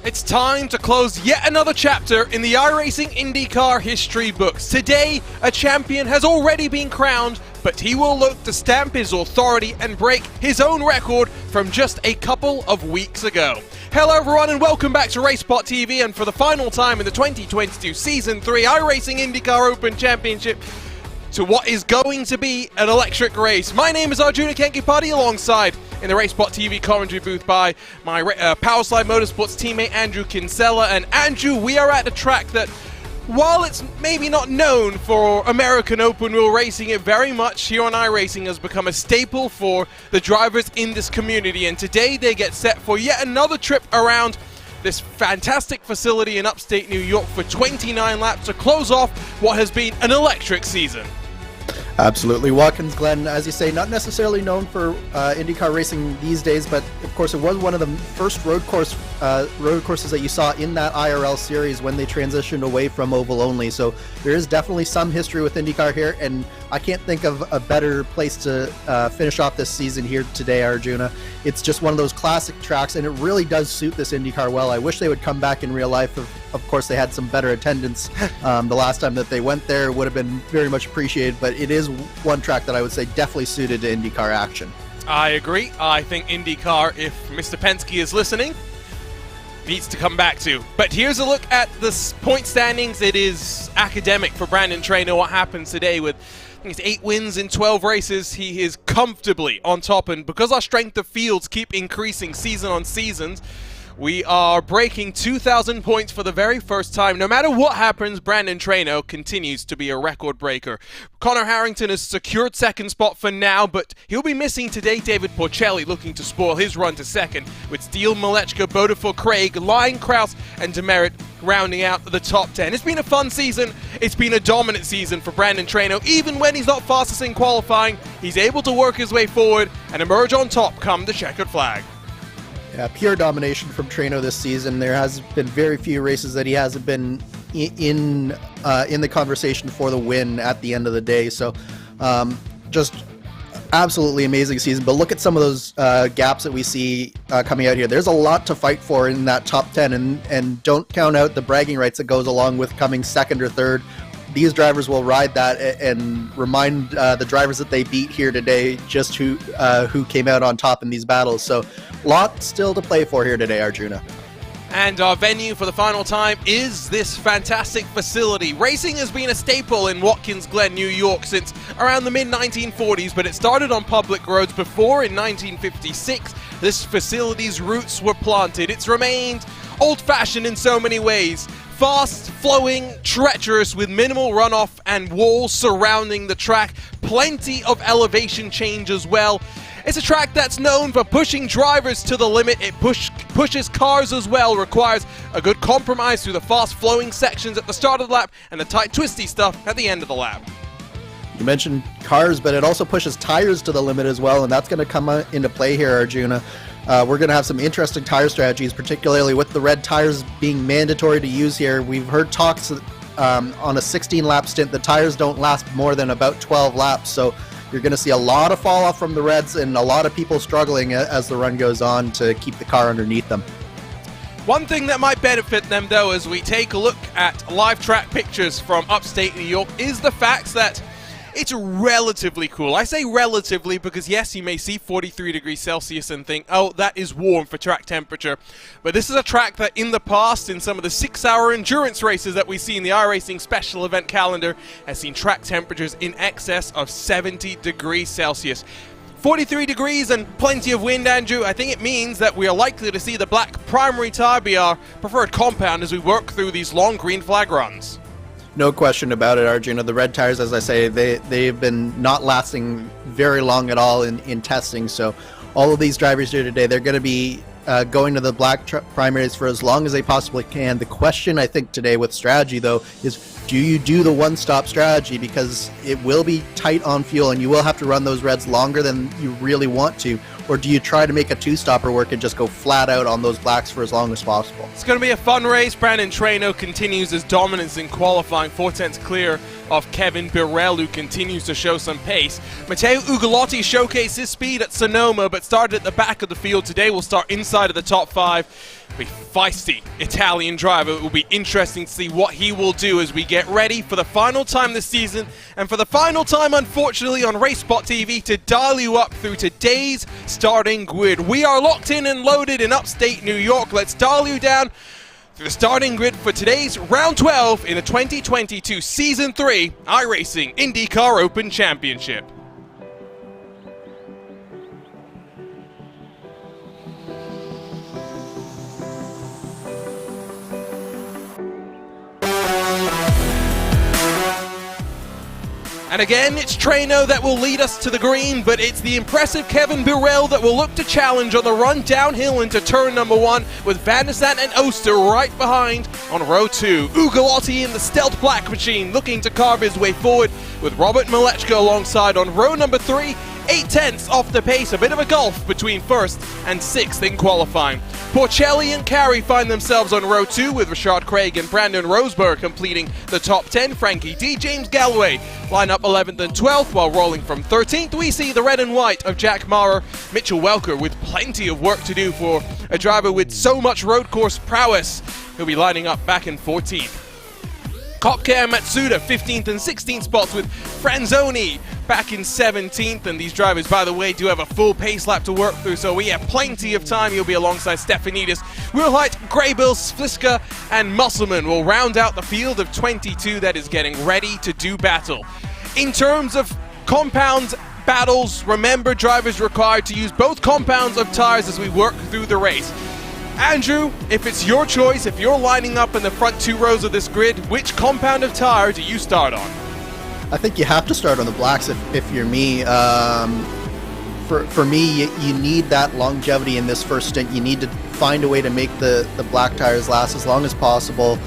It's time to close yet another chapter in the iRacing IndyCar history books. Today, a champion has already been crowned, but he will look to stamp his authority and break his own record from just a couple of weeks ago. Hello everyone and welcome back to RaceSpotTV, and for the final time in the 2022 Season 3 iRacing IndyCar Open Championship, to what is going to be an electric race. My name is Arjuna Kenkipati, alongside in the RaceSpotTV commentary booth by my Powerslide Motorsports teammate Andrew Kinsella. And Andrew, we are at a track that, while it's maybe not known for American open wheel racing, it very much here on iRacing has become a staple for the drivers in this community. And today they get set for yet another trip around this fantastic facility in upstate New York for 29 laps to close off what has been an electric season. Absolutely. Watkins, Glen, as you say, not necessarily known for IndyCar racing these days, but of course it was one of the first road courses that you saw in that IRL series when they transitioned away from oval only. So there is definitely some history with IndyCar here, and I can't think of a better place to finish off this season here today, Arjuna. It's just one of those classic tracks, and it really does suit this IndyCar well. I wish they would come back in real life. Of course, they had some better attendance the last time that they went there. Would have been very much appreciated, but it is one track that I would say definitely suited to IndyCar action. I agree. I think IndyCar, if Mr. Penske is listening, needs to come back to. But here's a look at the point standings. It is academic for Brandon Traynor what happens today with, I think it's 8 wins in 12 races. He is comfortably on top, and because our strength of fields keep increasing season on season, we are breaking 2,000 points for the very first time. No matter what happens, Brandon Traynor continues to be a record breaker. Connor Harrington has secured second spot for now, but he'll be missing today. David Porcelli looking to spoil his run to second, with Steele, Malechka, Bodeful, Craig, Lyon, Kraus, and Demerit rounding out the top 10. It's been a fun season. It's been a dominant season for Brandon Traynor. Even when he's not fastest in qualifying, he's able to work his way forward and emerge on top come the checkered flag. Yeah, pure domination from Traynor this season. There has been very few races that he hasn't been in the conversation for the win at the end of the day. So just absolutely amazing season. But look at some of those gaps that we see coming out here. There's a lot to fight for in that top 10, and don't count out the bragging rights that goes along with coming second or third. These drivers will ride that and remind the drivers that they beat here today just who came out on top in these battles. So a lot still to play for here today, Arjuna. And our venue for the final time is this fantastic facility. Racing has been a staple in Watkins, Glen, New York since around the mid-1940s, but it started on public roads before in 1956. This facility's roots were planted. It's remained old-fashioned in so many ways. Fast, flowing, treacherous with minimal runoff and walls surrounding the track. Plenty of elevation change as well. It's a track that's known for pushing drivers to the limit. It pushes cars as well, requires a good compromise through the fast flowing sections at the start of the lap and the tight twisty stuff at the end of the lap. You mentioned cars, but it also pushes tires to the limit as well, and that's going to come into play here, Arjuna. We're going to have some interesting tire strategies, particularly with the red tires being mandatory to use here. We've heard talks on a 16-lap stint, the tires don't last more than about 12 laps, so you're going to see a lot of fall off from the reds and a lot of people struggling as the run goes on to keep the car underneath them. One thing that might benefit them, though, as we take a look at live track pictures from upstate New York, is the fact that it's relatively cool. I say relatively because, yes, you may see 43 degrees Celsius and think, oh, that is warm for track temperature. But this is a track that in the past, in some of the 6-hour endurance races that we see in the iRacing special event calendar, has seen track temperatures in excess of 70 degrees Celsius. 43 degrees and plenty of wind, Andrew. I think it means that we are likely to see the black primary tire be our preferred compound as we work through these long green flag runs. No question about it, Arjuna. The red tires, as I say, they've been not lasting very long at all in testing. So all of these drivers here today, they're going to be going to the black primaries for as long as they possibly can. The question, I think, today with strategy, though, is do you do the one-stop strategy? Because it will be tight on fuel, and you will have to run those reds longer than you really want to. Or do you try to make a two-stopper work and just go flat out on those blacks for as long as possible? It's going to be a fun race. Brandon Traynor continues his dominance in qualifying, 4 tenths clear of Kevin Birrell, who continues to show some pace. Matteo Ugolotti showcased his speed at Sonoma, but started at the back of the field. Today will start inside of the top 5. A feisty Italian driver. It will be interesting to see what he will do as we get ready for the final time this season, and for the final time, unfortunately, on RaceSpotTV to dial you up through today's starting grid. We are locked in and loaded in upstate New York. Let's dial you down through the starting grid for today's round 12 in the 2022 Season 3 iRacing IndyCar Open Championship. And again, it's Traino that will lead us to the green, but it's the impressive Kevin Birrell that will look to challenge on the run downhill into turn number 1, with Van der Sant and Oster right behind on row 2. Ugolotti in the stealth black machine looking to carve his way forward, with Robert Malechko alongside on row number 3. 8/10 off the pace, a bit of a gulf between first and sixth in qualifying. Porcelli and Carey find themselves on row 2, with Richard Craig and Brandon Rosberg completing the top 10. Frankie D. James Galloway line up 11th and 12th, while rolling from 13th we see the red and white of Jack Maurer. Mitchell Welker with plenty of work to do for a driver with so much road course prowess. He'll be lining up back in 14th. Kopke and Matsuda 15th and 16th spots, with Franzoni back in 17th, and these drivers, by the way, do have a full pace lap to work through, so we have plenty of time. You'll be alongside Stefanidis, Wilhite, Graybill, Sliska, and Musselman will round out the field of 22 that is getting ready to do battle. In terms of compound battles, remember, drivers required to use both compounds of tires as we work through the race. Andrew, if it's your choice, if you're lining up in the front 2 rows of this grid, which compound of tire do you start on? I think you have to start on the blacks if you're me. For me, you need that longevity in this first stint. You need to find a way to make the black tires last as long as possible,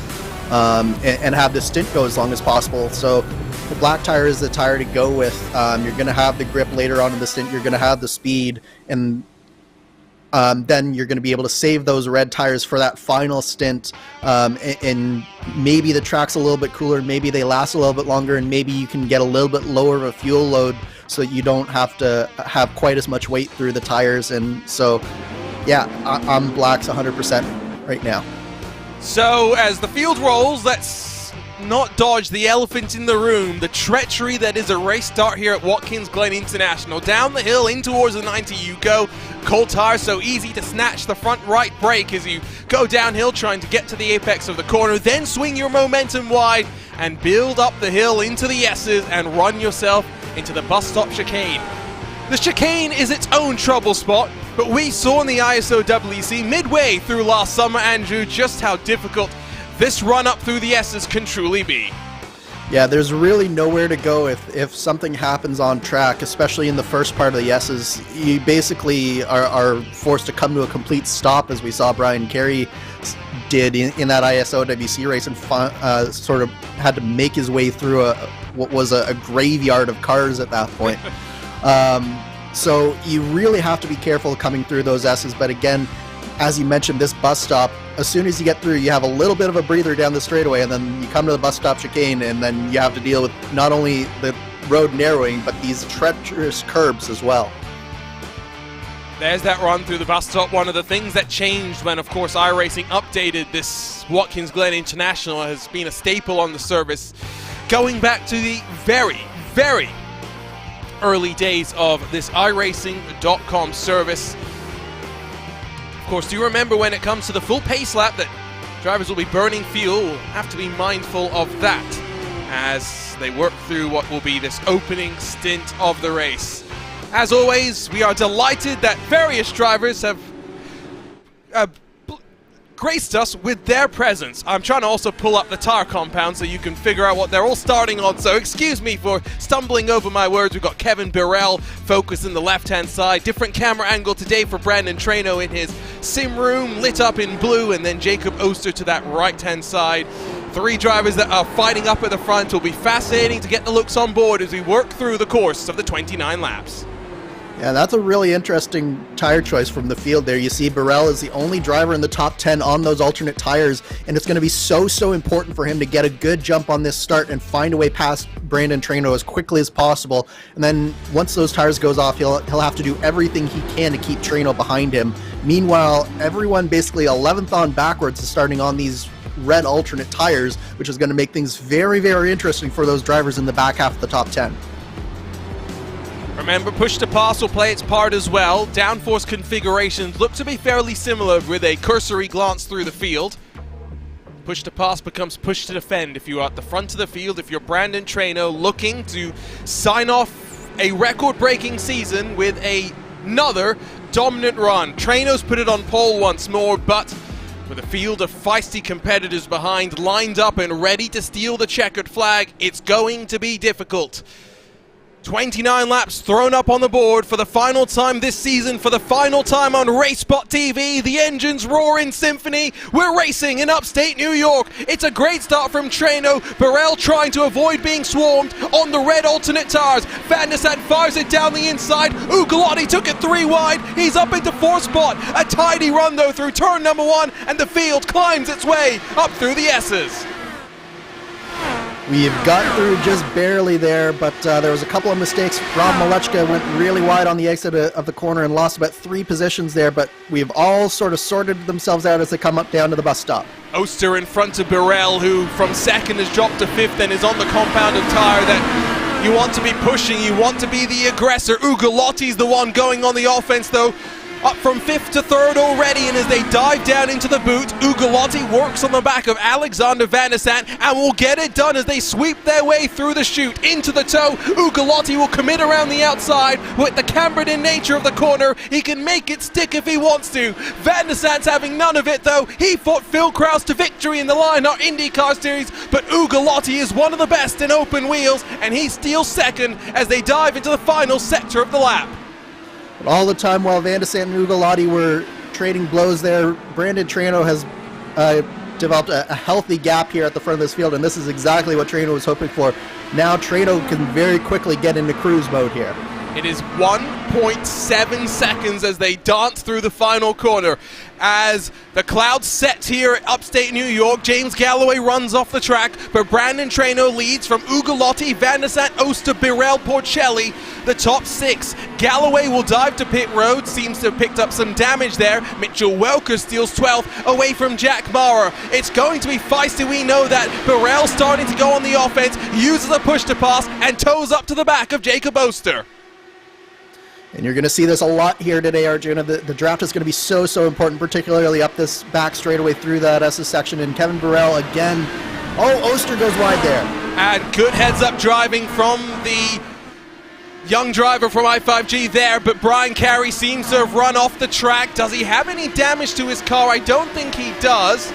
and have the stint go as long as possible. So the black tire is the tire to go with. You're going to have the grip later on in the stint. You're going to have the speed, and then you're going to be able to save those red tires for that final stint, and maybe the track's a little bit cooler, maybe they last a little bit longer, and maybe you can get a little bit lower of a fuel load so that you don't have to have quite as much weight through the tires. And so, yeah, I'm blacks 100% right now. So as the field rolls, let's not dodge the elephant in the room, the treachery that is a race start here at Watkins Glen International. Down the hill in towards the 90 you go. Cold tires, so easy to snatch the front right brake as you go downhill trying to get to the apex of the corner, then swing your momentum wide and build up the hill into the S's and run yourself into the bus stop chicane. The chicane is its own trouble spot, but we saw in the ISOWC midway through last summer, Andrew, just how difficult this run up through the S's can truly be. Yeah, there's really nowhere to go if something happens on track, especially in the first part of the S's. You basically are forced to come to a complete stop, as we saw Brian Carey did in that ISOWC race, and sort of had to make his way through what was a graveyard of cars at that point. So you really have to be careful coming through those S's, but again, as you mentioned, this bus stop, as soon as you get through, you have a little bit of a breather down the straightaway, and then you come to the bus stop chicane, and then you have to deal with not only the road narrowing, but these treacherous curbs as well. There's that run through the bus stop. One of the things that changed when, of course, iRacing updated this Watkins Glen International has been a staple on the service, going back to the very, very early days of this iRacing.com service. Of course, do you remember when it comes to the full pace lap that drivers will be burning fuel? We'll have to be mindful of that as they work through what will be this opening stint of the race. As always, we are delighted that various drivers have graced us with their presence. I'm trying to also pull up the tire compound so you can figure out what they're all starting on, so excuse me for stumbling over my words. We've got Kevin Birrell focused in the left-hand side. Different camera angle today for Brandon Traino in his sim room, lit up in blue, and then Jacob Oster to that right-hand side. 3 drivers that are fighting up at the front. Will be fascinating to get the looks on board as we work through the course of the 29 laps. Yeah, that's a really interesting tire choice from the field there. You see Burrell is the only driver in the top 10 on those alternate tires, and it's going to be so important for him to get a good jump on this start and find a way past Brandon Traino as quickly as possible. And then once those tires goes off, he'll have to do everything he can to keep Traino behind him. Meanwhile, everyone basically 11th on backwards is starting on these red alternate tires, which is going to make things very interesting for those drivers in the back half of the top 10. Remember, push to pass will play its part as well. Downforce configurations look to be fairly similar with a cursory glance through the field. Push to pass becomes push to defend if you are at the front of the field. If you're Brandon Traino looking to sign off a record-breaking season with another dominant run. Traino's put it on pole once more, but with a field of feisty competitors behind, lined up and ready to steal the checkered flag, it's going to be difficult. 29 laps thrown up on the board for the final time this season, for the final time on RaceSpotTV. The engines roar in symphony. We're racing in upstate New York. It's a great start from Traino. Burrell trying to avoid being swarmed on the red alternate tires. Van der Sant fires it down the inside. Ugolotti took it 3 wide. He's up into 4th spot. A tidy run though through turn number 1, and the field climbs its way up through the S's. We've got through just barely there, but there was a couple of mistakes. Rob Malechka went really wide on the exit of the corner and lost about 3 positions there, but we've all sort of sorted themselves out as they come up down to the bus stop. Oster in front of Burrell, who from 2nd has dropped to 5th and is on the compounded tire that you want to be pushing, you want to be the aggressor. Ugolotti's the one going on the offense though. Up from 5th to 3rd already, and as they dive down into the boot, Ugolotti works on the back of Alexander Van der Sant and will get it done as they sweep their way through the chute into the toe. Ugolotti will commit around the outside with the cambered in nature of the corner. He can make it stick if he wants to. Van der Sant's having none of it though. He fought Phil Krause to victory in the Lionheart IndyCar Series, but Ugolotti is one of the best in open wheels, and he steals 2nd as they dive into the final sector of the lap. But all the time while Van der Sant and Ugolotti were trading blows there, Brandon Traino has developed a healthy gap here at the front of this field, and this is exactly what Traino was hoping for. Now Traino can very quickly get into cruise mode here. It is 1.7 seconds as they dance through the final corner. As the clouds set here at upstate New York, James Galloway runs off the track, but Brandon Traino leads from Ugolotti, Van der Sant, Oster, Burrell, Porcelli, the top 6. Galloway will dive to pit road, seems to have picked up some damage there. Mitchell Welker steals 12th away from Jack Maurer. It's going to be feisty, we know that. Burrell starting to go on the offense, uses a push to pass, and toes up to the back of Jacob Oster. And you're going to see this a lot here today, Arjuna. The draft is going to be so important, particularly up this back straightaway through that SS section. And Kevin Burrell again. Oh, Oster goes wide there. And good heads-up driving from the young driver from I5G there, but Brian Carey seems to have run off the track. Does he have any damage to his car? I don't think he does.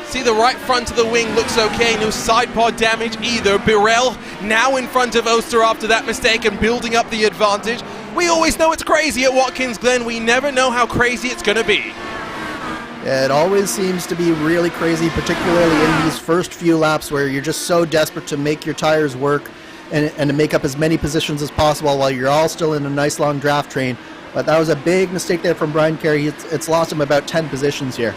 See, the right front of the wing looks okay, no side pod damage either. Burrell now in front of Oster after that mistake and building up the advantage. We always know it's crazy at Watkins, Glen. We never know how crazy it's going to be. Yeah, it always seems to be really crazy, particularly in these first few laps where you're just so desperate to make your tires work and to make up as many positions as possible while you're all still in a nice long draft train. But that was a big mistake there from Brian Carey. It's lost him about 10 positions here.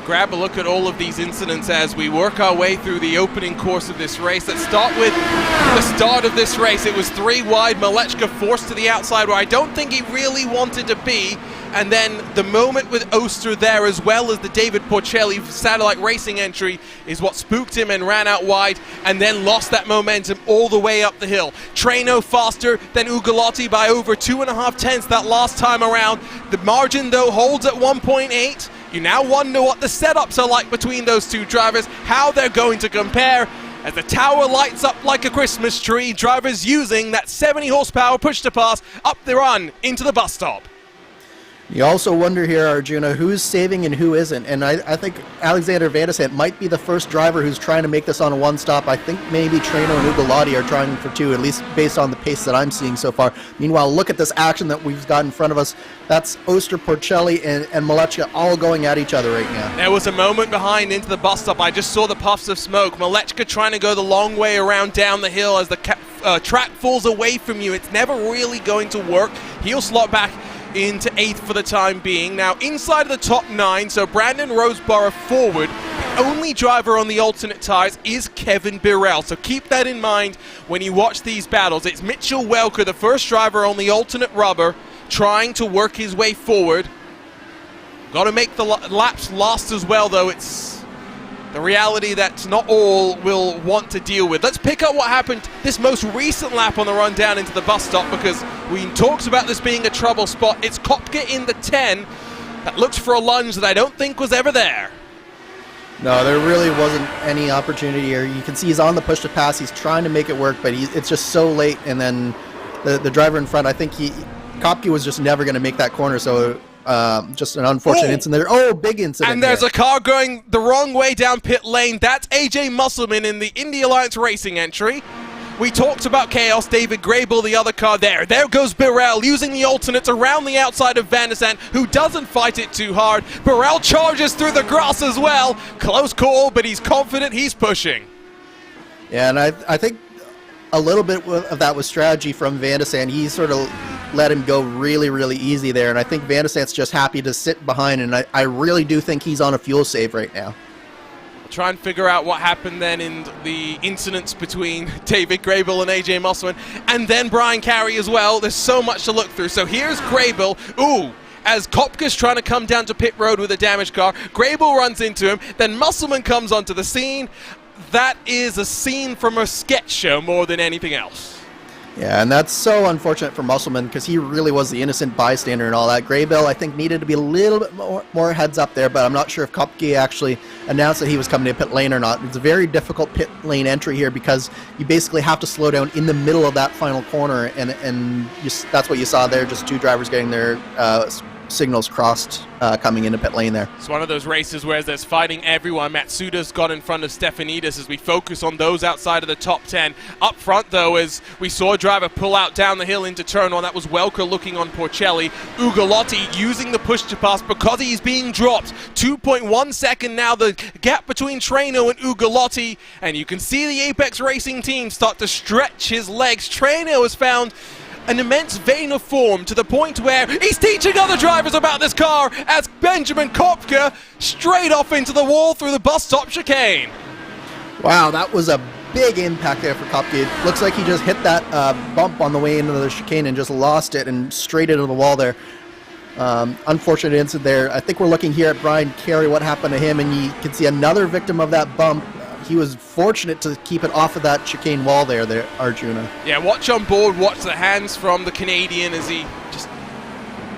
Grab a look at all of these incidents as we work our way through the opening course of this race. Let's start with the start of this race. It was 3 wide, Malechka forced to the outside where I don't think he really wanted to be, and then the moment with Oster there as well as the David Porcelli satellite racing entry is what spooked him and ran out wide and then lost that momentum all the way up the hill. Traino faster than Ugolotti by over 2.5 tenths that last time around. The margin though holds at 1.8. You now wonder what the setups are like between those two drivers, how they're going to compare. As the tower lights up like a Christmas tree, drivers using that 70 horsepower push to pass up the run into the bus stop. You also wonder here, Arjuna, who's saving and who isn't. And I think Alexander Van der Sant might be the first driver who's trying to make this on a one-stop. I think maybe Traino and Ugolotti are trying for 2, at least based on the pace that I'm seeing so far. Meanwhile, look at this action that we've got in front of us. That's Oster, Porcelli, and Malechka all going at each other right now. There was a moment behind into the bus stop. I just saw the puffs of smoke. Malechka trying to go the long way around down the hill as the track falls away from you, it's never really going to work. He'll slot back into 8th for the time being. Now inside of the top 9, so Brandon Roseborough forward. The only driver on the alternate tires is Kevin Birrell, so keep that in mind when you watch these battles. It's Mitchell Welker, the first driver on the alternate rubber, trying to work his way forward. Got to make the laps last as well, though. It's the reality that not all will want to deal with. Let's pick up what happened this most recent lap on the run down into the bus stop, because we talked about this being a trouble spot. It's Kopke in the 10 that looks for a lunge that I don't think was ever there. No, there really wasn't any opportunity here. You can see he's on the push to pass. He's trying to make it work, but it's just so late. And then the driver in front, I think Kopke was just never going to make that corner. So just an unfortunate incident there. Oh, big incident. And there's a car going the wrong way down pit lane. That's AJ Musselman in the Indy Alliance Racing entry. We talked about chaos. David Grable, the other car there. There goes Birrell using the alternates around the outside of Van der Sant, who doesn't fight it too hard. Birrell charges through the grass as well. Close call, but he's confident, he's pushing. Yeah, and I think a little bit of that was strategy from Van der Sant. He sort of let him go really, really easy there, and I think Van der Sant's just happy to sit behind, and I really do think he's on a fuel save right now. Try and figure out what happened then in the incidents between David Grable and AJ Musselman, and then Brian Carey as well. There's so much to look through. So here's Grable. As Kopke's trying to come down to pit road with a damaged car, Grable runs into him, then Musselman comes onto the scene. That is a scene from a sketch show more than anything else. Yeah, and that's so unfortunate for Musselman, because he really was the innocent bystander and all that. Grable, I think, needed to be a little bit more heads up there, but I'm not sure if Kopke actually announced that he was coming to pit lane or not. It's a very difficult pit lane entry here, because you basically have to slow down in the middle of that final corner, and that's what you saw there, just two drivers getting their signals crossed coming into pit lane there. It's one of those races where there's fighting everyone. Matsuda's got in front of Stefanidis as we focus on those outside of the top 10. Up front, though, as we saw a driver pull out down the hill into turn 1, that was Welker looking on Porcelli. Ugolotti using the push to pass because he's being dropped. 2.1 second now, the gap between Traino and Ugolotti, and you can see the Apex Racing team start to stretch his legs. Traino has found an immense vein of form to the point where he's teaching other drivers about this car as Benjamin Kopke straight off into the wall through the bus stop chicane. Wow, that was a big impact there for Kopke. It looks like he just hit that bump on the way into the chicane and just lost it and straight into the wall there. Unfortunate incident there. I think we're looking here at Brian Carey, what happened to him, and you can see another victim of that bump. He was fortunate to keep it off of that chicane wall there, Arjuna. Yeah, watch on board, watch the hands from the Canadian as he just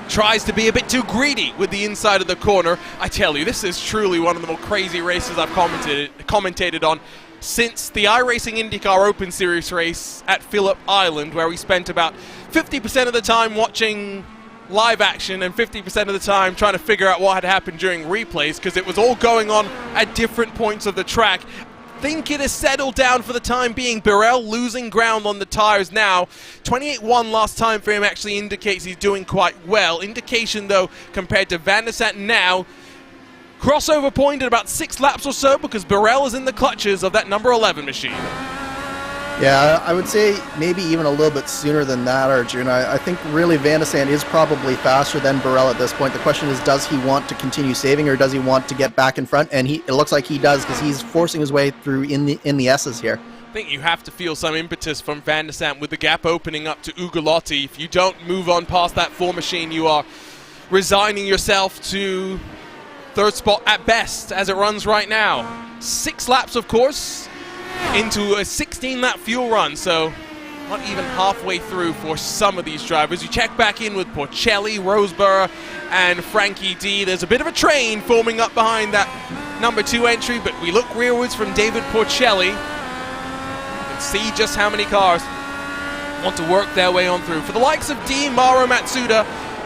tries to be a bit too greedy with the inside of the corner. I tell you, this is truly one of the more crazy races I've commentated on since the iRacing IndyCar Open Series race at Phillip Island, where we spent about 50% of the time watching live action and 50% of the time trying to figure out what had happened during replays, because it was all going on at different points of the track. Think it has settled down for the time being. Birrell losing ground on the tires now. 28.1 last time for him actually indicates he's doing quite well. Indication, though, compared to Van der Sant now. Crossover point at about 6 laps or so, because Birrell is in the clutches of that number 11 machine. Yeah, I would say maybe even a little bit sooner than that, Arjuna. I think really Van der Sant is probably faster than Birrell at this point. The question is, does he want to continue saving, or does he want to get back in front? And it looks like he does, because he's forcing his way through in the S's here. I think you have to feel some impetus from Van der Sant with the gap opening up to Ugolotti. If you don't move on past that 4 machine, you are resigning yourself to 3rd spot at best as it runs right now. 6 laps, of course, into a 16-lap fuel run, so not even halfway through for some of these drivers. You check back in with Porcelli, Roseborough, and Frankie D. There's a bit of a train forming up behind that number 2 entry, but we look rearwards from David Porcelli. You can see just how many cars want to work their way on through. For the likes of D, Mauro Matsuda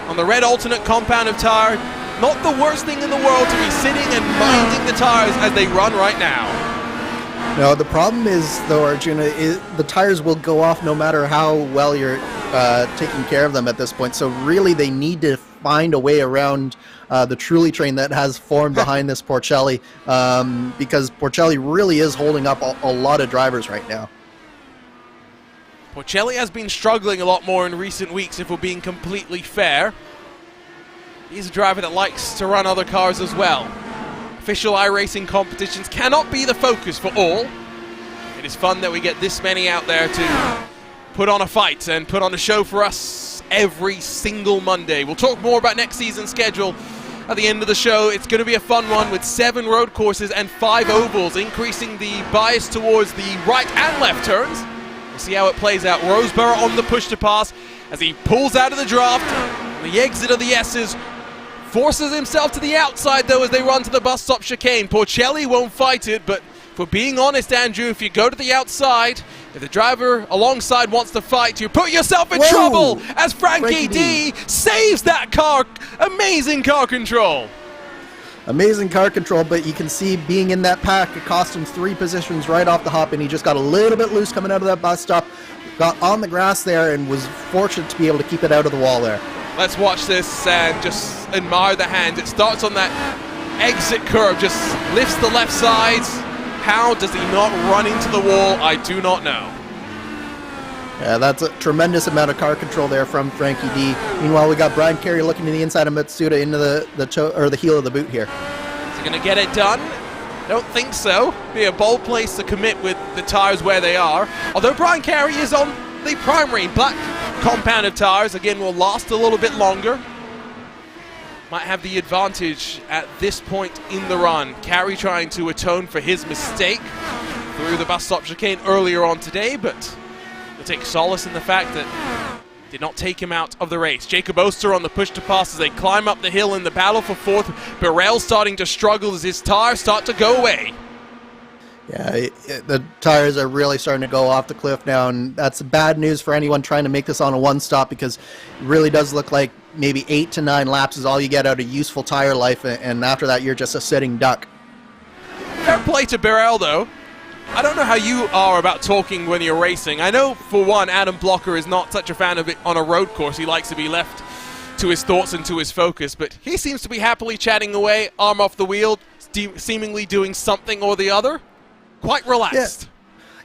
on the red alternate compound of tire, not the worst thing in the world to be sitting and minding the tires as they run right now. No, the problem is, though, Arjuna, the tires will go off no matter how well you're taking care of them at this point. So really they need to find a way around the Trulli train that has formed behind this Porcelli, because Porcelli really is holding up a lot of drivers right now. Porcelli has been struggling a lot more in recent weeks, if we're being completely fair. He's a driver that likes to run other cars as well. Official iRacing competitions cannot be the focus for all. It is fun that we get this many out there to put on a fight and put on a show for us every single Monday. We'll talk more about next season's schedule at the end of the show. It's going to be a fun one with 7 road courses and 5 ovals, increasing the bias towards the right and left turns. We'll see how it plays out. Roseborough on the push to pass as he pulls out of the draft. On the exit of the S's, forces himself to the outside though as they run to the bus stop chicane. Porcelli won't fight it, but for being honest, Andrew, if you go to the outside, if the driver alongside wants to fight, you put yourself in trouble as Frankie D saves that car. Amazing car control. Amazing car control, but you can see being in that pack, it cost him 3 positions right off the hop, and he just got a little bit loose coming out of that bus stop, got on the grass there, and was fortunate to be able to keep it out of the wall there. Let's watch this and just admire the hand. It starts on that exit curve, just lifts the left sides. How does he not run into the wall? I do not know. Yeah, that's a tremendous amount of car control there from Frankie D. Meanwhile, we got Brian Carey looking to the inside of Matsuda into the heel of the boot here. Is he going to get it done? Don't think so. Be a bold place to commit with the tires where they are. Although Brian Carey is on the primary black compounded tires, again, will last a little bit longer. Might have the advantage at this point in the run. Carey trying to atone for his mistake through the bus stop chicane earlier on today, but we'll take solace in the fact that did not take him out of the race. Jacob Oster on the push to pass as they climb up the hill in the battle for 4th. Burrell starting to struggle as his tires start to go away. Yeah, the tires are really starting to go off the cliff now, and that's bad news for anyone trying to make this on a one-stop, because it really does look like maybe 8 to 9 laps is all you get out of useful tire life, and after that you're just a sitting duck. Fair play to Burrell, though. I don't know how you are about talking when you're racing. I know, for one, Adam Blocker is not such a fan of it on a road course. He likes to be left to his thoughts and to his focus, but he seems to be happily chatting away, arm off the wheel, seemingly doing something or the other. Quite relaxed.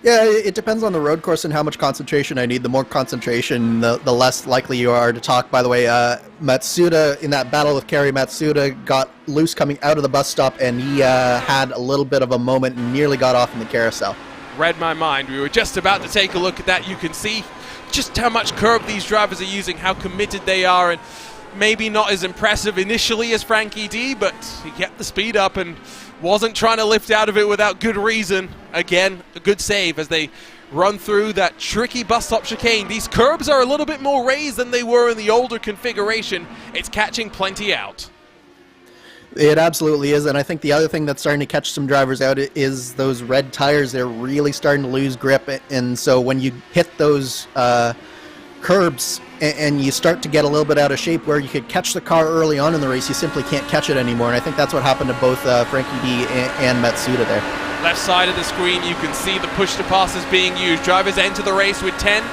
Yeah, it depends on the road course and how much concentration I need. The more concentration, the less likely you are to talk. By the way, Matsuda, in that battle with Carey, Matsuda got loose coming out of the bus stop, and he had a little bit of a moment and nearly got off in the carousel. Read my mind. We were just about to take a look at that. You can see just how much curb these drivers are using, how committed they are, and maybe not as impressive initially as Frankie D, but he kept the speed up and wasn't trying to lift out of it without good reason. Again, a good save as they run through that tricky bus stop chicane. These curbs are a little bit more raised than they were in the older configuration. It's catching plenty out. It absolutely is, and I think the other thing that's starting to catch some drivers out is those red tires. They're really starting to lose grip, and so when you hit those curbs and you start to get a little bit out of shape where you could catch the car early on in the race, you simply can't catch it anymore, and I think that's what happened to both Frankie D and Matsuda there. Left side of the screen, you can see the push to pass is being used. Drivers enter the race with 10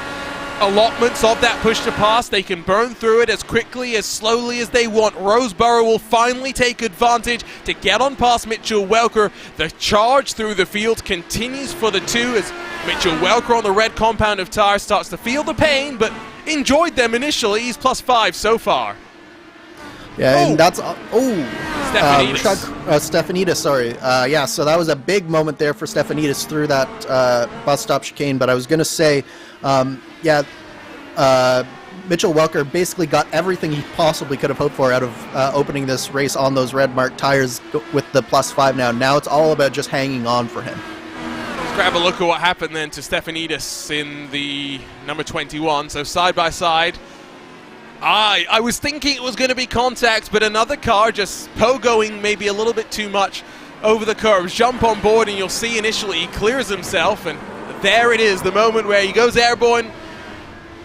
allotments of that push to pass. They can burn through it as quickly, as slowly as they want. Roseborough will finally take advantage to get on past Mitchell Welker. The charge through the field continues for the 2 as Mitchell Welker on the red compound of tires starts to feel the pain, but enjoyed them initially. He's +5 so far. Yeah, and that's Stefanidis. Sorry. Yeah, so that was a big moment there for Stefanidis through that bus stop chicane. But I was going to say, Mitchell Welker basically got everything he possibly could have hoped for out of opening this race on those red marked tires with the +5 now. Now it's all about just hanging on for him. Let's grab a look at what happened then to Stefanidis in the number 21. So side by side. I was thinking it was going to be contact, but another car just pogoing maybe a little bit too much over the curves. Jump on board and you'll see initially he clears himself, and there it is, the moment where he goes airborne.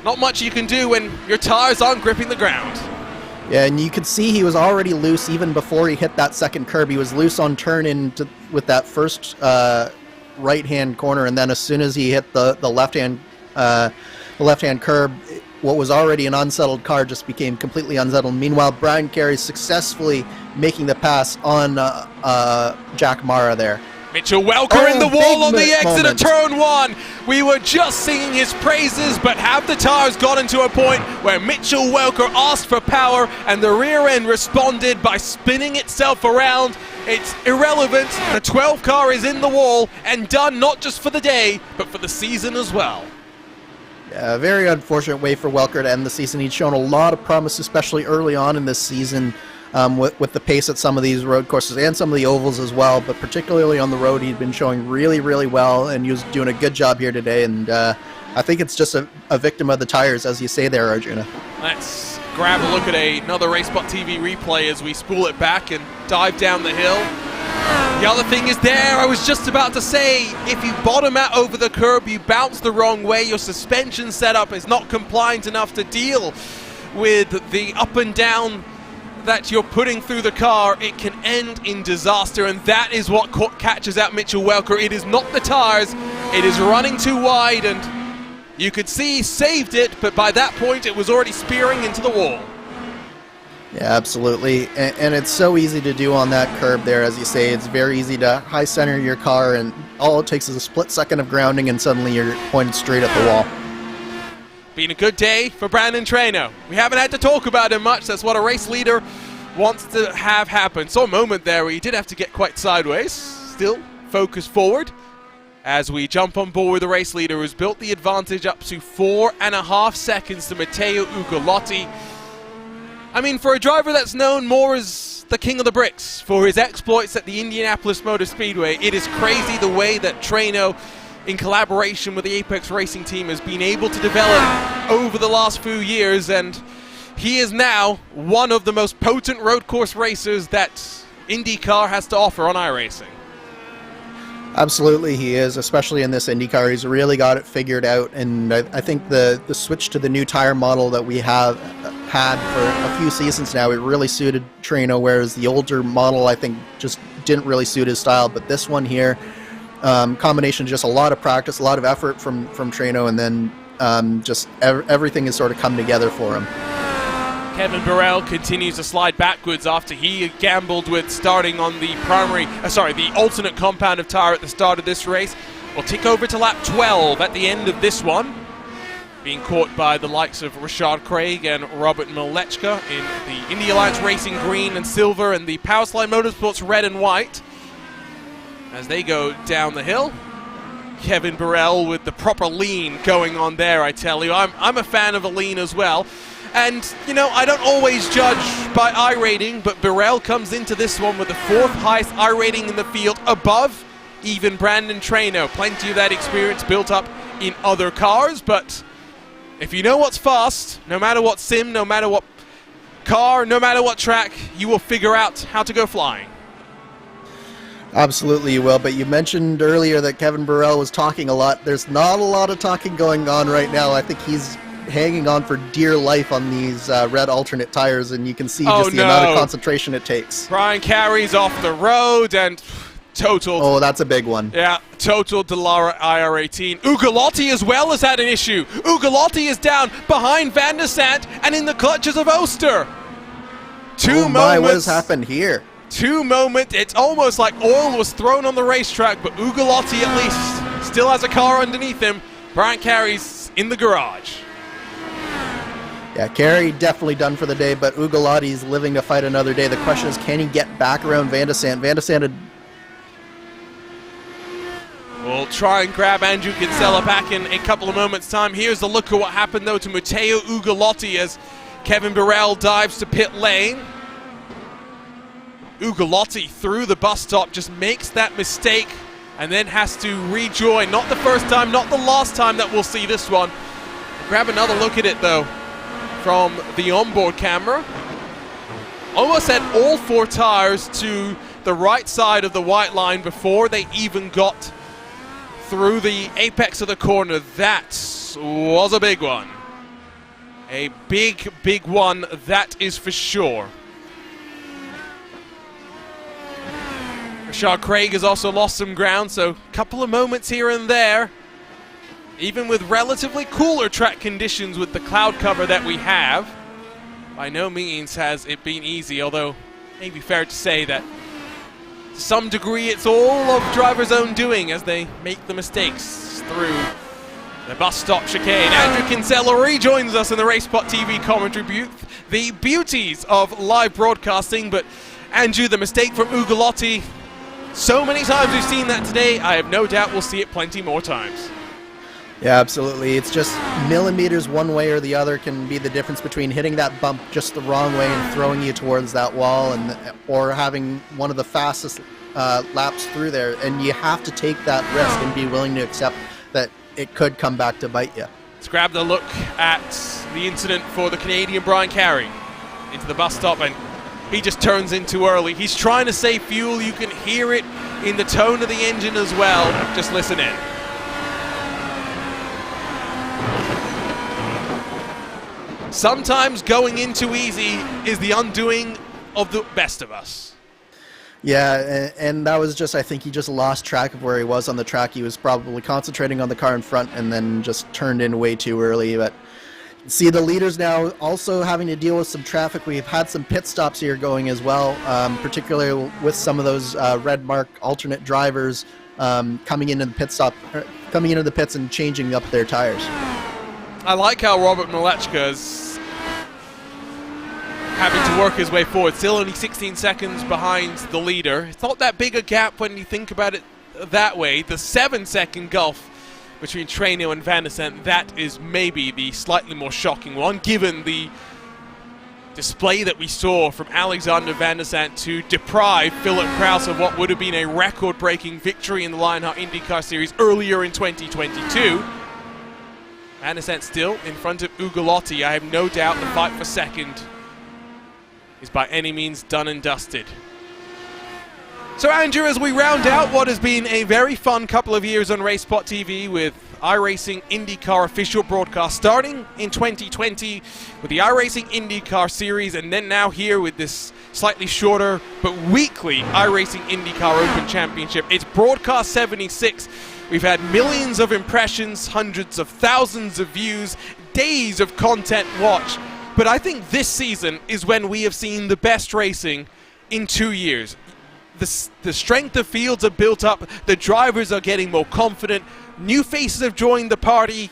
Not much you can do when your tires aren't gripping the ground. Yeah, and you could see he was already loose even before he hit that second curb. He was loose on turn in with that first right-hand corner, and then as soon as he hit the left-hand curb, what was already an unsettled car just became completely unsettled. Meanwhile, Brian Carey successfully making the pass on Jack Mara there. Mitchell Welker in the wall on the exit moment. of turn 1. We were just singing his praises, but have the tires gotten to a point where Mitchell Welker asked for power and the rear end responded by spinning itself around? It's irrelevant. The 12 car is in the wall and done not just for the day, but for the season as well. A very unfortunate way for Welker to end the season. He'd shown a lot of promise, especially early on in this season, with the pace at some of these road courses and some of the ovals as well, but particularly on the road he'd been showing really, really well, and he was doing a good job here today, and I think it's just a victim of the tires, as you say there, Arjuna. Let's grab a look at another RaceSpotTV replay as we spool it back and dive down the hill. The other thing is there, I was just about to say, if you bottom out over the curb, you bounce the wrong way, your suspension setup is not compliant enough to deal with the up and down that you're putting through the car, it can end in disaster, and that is what catches out Mitchell Welker. It is not the tires, it is running too wide, and you could see he saved it, but by that point it was already spearing into the wall. Yeah, absolutely, and it's so easy to do on that curb there, as you say. It's very easy to high center your car, and all it takes is a split second of grounding and suddenly you're pointed straight at the wall. Been a good day for Brandon Traynor. We haven't had to talk about him much. That's what a race leader wants to have happen. Saw a moment there where he did have to get quite sideways. Still focus forward as we jump on board with the race leader who's built the advantage up to 4.5 seconds to Matteo Ugolotti. I mean, for a driver that's known more as the king of the bricks for his exploits at the Indianapolis Motor Speedway, it is crazy the way that Traynor, in collaboration with the Apex Racing team, has been able to develop over the last few years, and he is now one of the most potent road course racers that IndyCar has to offer on iRacing. Absolutely he is, especially in this IndyCar. He's really got it figured out, and I think the switch to the new tire model that we have had for a few seasons now, it really suited Traynor, whereas the older model I think just didn't really suit his style. But this one here, combination of just a lot of practice, a lot of effort from Traynor, and then just everything has sort of come together for him. Kevin Burrell continues to slide backwards after he gambled with starting on the the alternate compound of tire at the start of this race. We'll tick over to lap 12 at the end of this one, being caught by the likes of Rashad Craig and Robert Malechka in the Indy Alliance Racing green and silver and the Powerslide Motorsports red and white as they go down the hill. Kevin Burrell with the proper lean going on there, I tell you. I'm a fan of a lean as well. And, you know, I don't always judge by iRating, but Burrell comes into this one with the 4th highest iRating in the field, above even Brandon Traynor. Plenty of that experience built up in other cars, but if you know what's fast, no matter what sim, no matter what car, no matter what track, you will figure out how to go flying. Absolutely you will, but you mentioned earlier that Kevin Burrell was talking a lot. There's not a lot of talking going on right now. I think he's hanging on for dear life on these red alternate tires, and you can see just the amount of concentration it takes. Brian Carey's off the road and totaled. Oh, that's a big one. Yeah, totaled Dallara IR18. Ugolotti as well has had an issue. Ugolotti is down behind Van der Sant and in the clutches of Oster. Two moments. What has happened here? Two moments. It's almost like oil was thrown on the racetrack, but Ugolotti at least still has a car underneath him. Brian Carey's in the garage. Yeah, Carey definitely done for the day, but Ugolotti's living to fight another day. The question is, can he get back around Van der Sant? Van der Sant had... We'll try and grab Andrew Kinsella back in a couple of moments' time. Here's a look at what happened, though, to Matteo Ugolotti as Kevin Burrell dives to pit lane. Ugolotti through the bus stop just makes that mistake and then has to rejoin. Not the first time, not the last time that we'll see this one. Grab another look at it, though, from the onboard camera. Almost had all 4 tires to the right side of the white line before they even got through the apex of the corner. That was a big one. A big, big one, that is for sure. Rashad Craig has also lost some ground, so a couple of moments here and there. Even with relatively cooler track conditions with the cloud cover that we have, by no means has it been easy, although it may be fair to say that To some degree, it's all of drivers' own doing as they make the mistakes through the bus stop chicane. Andrew Kinsella rejoins us in the RaceSpotTV commentary booth. The beauties of live broadcasting, but Andrew, the mistake from Ugolotti, so many times we've seen that today. I have no doubt we'll see it plenty more times. Yeah, absolutely. It's just millimeters one way or the other can be the difference between hitting that bump just the wrong way and throwing you towards that wall, or having one of the fastest laps through there. And you have to take that risk and be willing to accept that it could come back to bite you. Let's grab the look at the incident for the Canadian Brian Carey into the bus stop, and he just turns in too early. He's trying to save fuel. You can hear it in the tone of the engine as well. Just listen in. Sometimes going in too easy is the undoing of the best of us. Yeah, and that was just, I think he just lost track of where he was on the track. He was probably concentrating on the car in front and then just turned in way too early. But see, the leaders now also having to deal with some traffic. We've had some pit stops here going as well, particularly with some of those red mark alternate drivers coming into the pits and changing up their tires. I like how Robert Malechka's having to work his way forward. Still only 16 seconds behind the leader. It's not that big a gap when you think about it that way. The 7-second gulf between Traino and Van der Sent, that is maybe the slightly more shocking one, given the display that we saw from Alexander Van der Sent to deprive Philip Krauss of what would have been a record-breaking victory in the Lionheart IndyCar Series earlier in 2022. Van der Sent still in front of Ugolotti. I have no doubt the fight for second is by any means done and dusted. So Andrew, as we round out what has been a very fun couple of years on RaceSpotTV with iRacing IndyCar official broadcast, starting in 2020 with the iRacing IndyCar Series, and then now here with this slightly shorter but weekly iRacing IndyCar Open Championship. It's broadcast 76. We've had millions of impressions, hundreds of thousands of views, days of content watched. But I think this season is when we have seen the best racing in 2 years. The strength of fields are built up, the drivers are getting more confident, new faces have joined the party.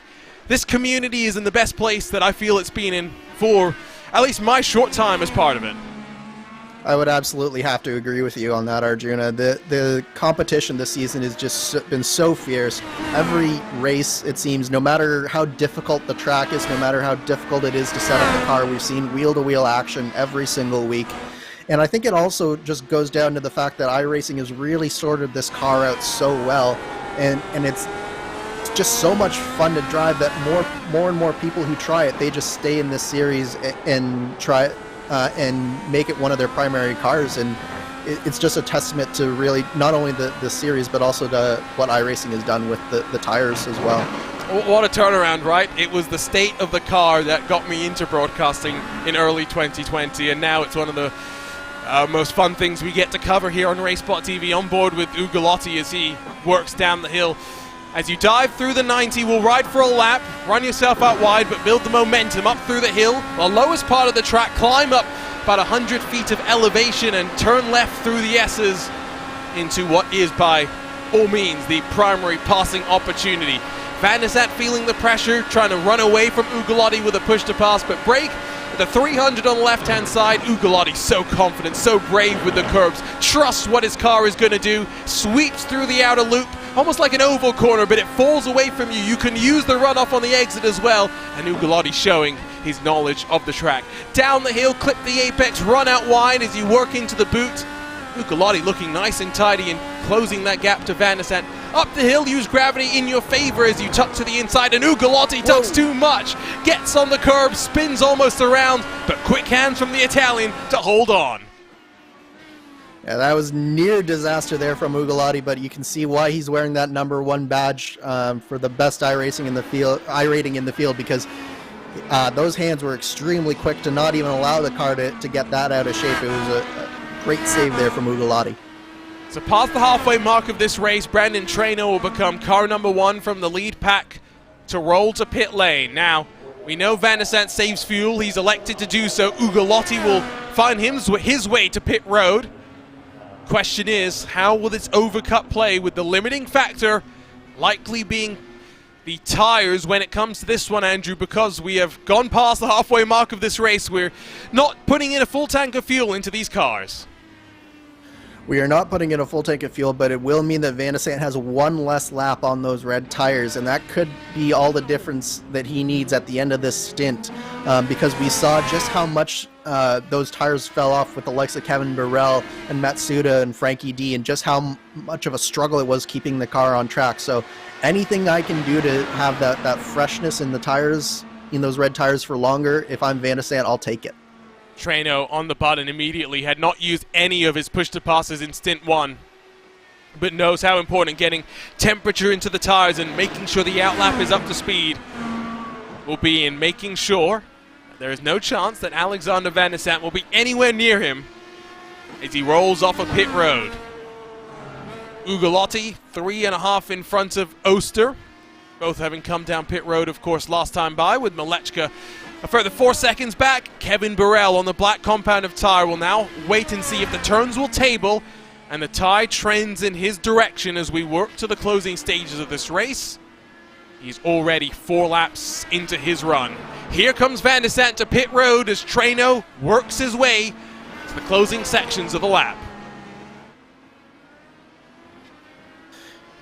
This community is in the best place that I feel it's been in for at least my short time as part of it. I would absolutely have to agree with you on that, Arjuna. The competition this season has just been so fierce. Every race, it seems, no matter how difficult the track is, no matter how difficult it is to set up the car, we've seen wheel-to-wheel action every single week. And I think it also just goes down to the fact that iRacing has really sorted this car out so well, and it's just so much fun to drive that more and more people who try it, they just stay in this series and try it. And make it one of their primary cars, and it's just a testament to really not only the series but also to what iRacing has done with the tires as well. What a turnaround, right? It was the state of the car that got me into broadcasting in early 2020, and now it's one of the most fun things we get to cover here on RaceSpotTV, on board with Ugolotti as he works down the hill. As you dive through the 90, we'll ride for a lap, run yourself out wide, but build the momentum up through the hill. The lowest part of the track, climb up about 100 feet of elevation and turn left through the S's into what is by all means the primary passing opportunity. Van der Sent feeling the pressure, trying to run away from Ugolotti with a push to pass, but brake at the 300 on the left-hand side. Ugolotti so confident, so brave with the curbs, trusts what his car is going to do, sweeps through the outer loop, almost like an oval corner, but it falls away from you. You can use the runoff on the exit as well, and Ugolotti showing his knowledge of the track. Down the hill, clip the apex, run out wide as you work into the boot. Ugolotti looking nice and tidy and closing that gap to Van der Sent. Up the hill, use gravity in your favor as you tuck to the inside, and Ugolotti tucks too much. Gets on the curb, spins almost around, but quick hands from the Italian to hold on. Yeah, that was near disaster there from Ugolotti, but you can see why he's wearing that #1 badge for the best iRacing in the field, iRating in the field, because those hands were extremely quick to not even allow the car to get that out of shape. It was a great save there from Ugolotti. So past the halfway mark of this race, Brandon Traino will become car #1 from the lead pack to roll to pit lane. Now, we know Van der Sent saves fuel. He's elected to do so. Ugolotti will find his way to pit road. Question is, how will this overcut play, with the limiting factor likely being the tires when it comes to this one, Andrew, because we have gone past the halfway mark of this race. We're not putting in a full tank of fuel into these cars. We are not putting in a full tank of fuel, but it will mean that Van de Sant has one less lap on those red tires, and that could be all the difference that he needs at the end of this stint, because we saw just how much those tires fell off with the likes of Kevin Burrell and Matsuda and Frankie D, and just how much of a struggle it was keeping the car on track. So anything I can do to have that freshness in the tires, in those red tires for longer, if I'm Van de Sant, I'll take it. Traino on the button immediately, had not used any of his push-to-passes in stint 1, but knows how important getting temperature into the tires and making sure the outlap is up to speed will be, in making sure there is no chance that Alexander Van de Sant will be anywhere near him as he rolls off a pit road. Ugolotti 3.5 in front of Oster, both having come down pit road, of course, last time by, with Malechka a further 4 seconds back. Kevin Burrell on the black compound of tire will now wait and see if the turns will table and the tide trends in his direction as we work to the closing stages of this race. He's already 4 laps into his run. Here comes Van de Sant to pit road as Traino works his way to the closing sections of the lap.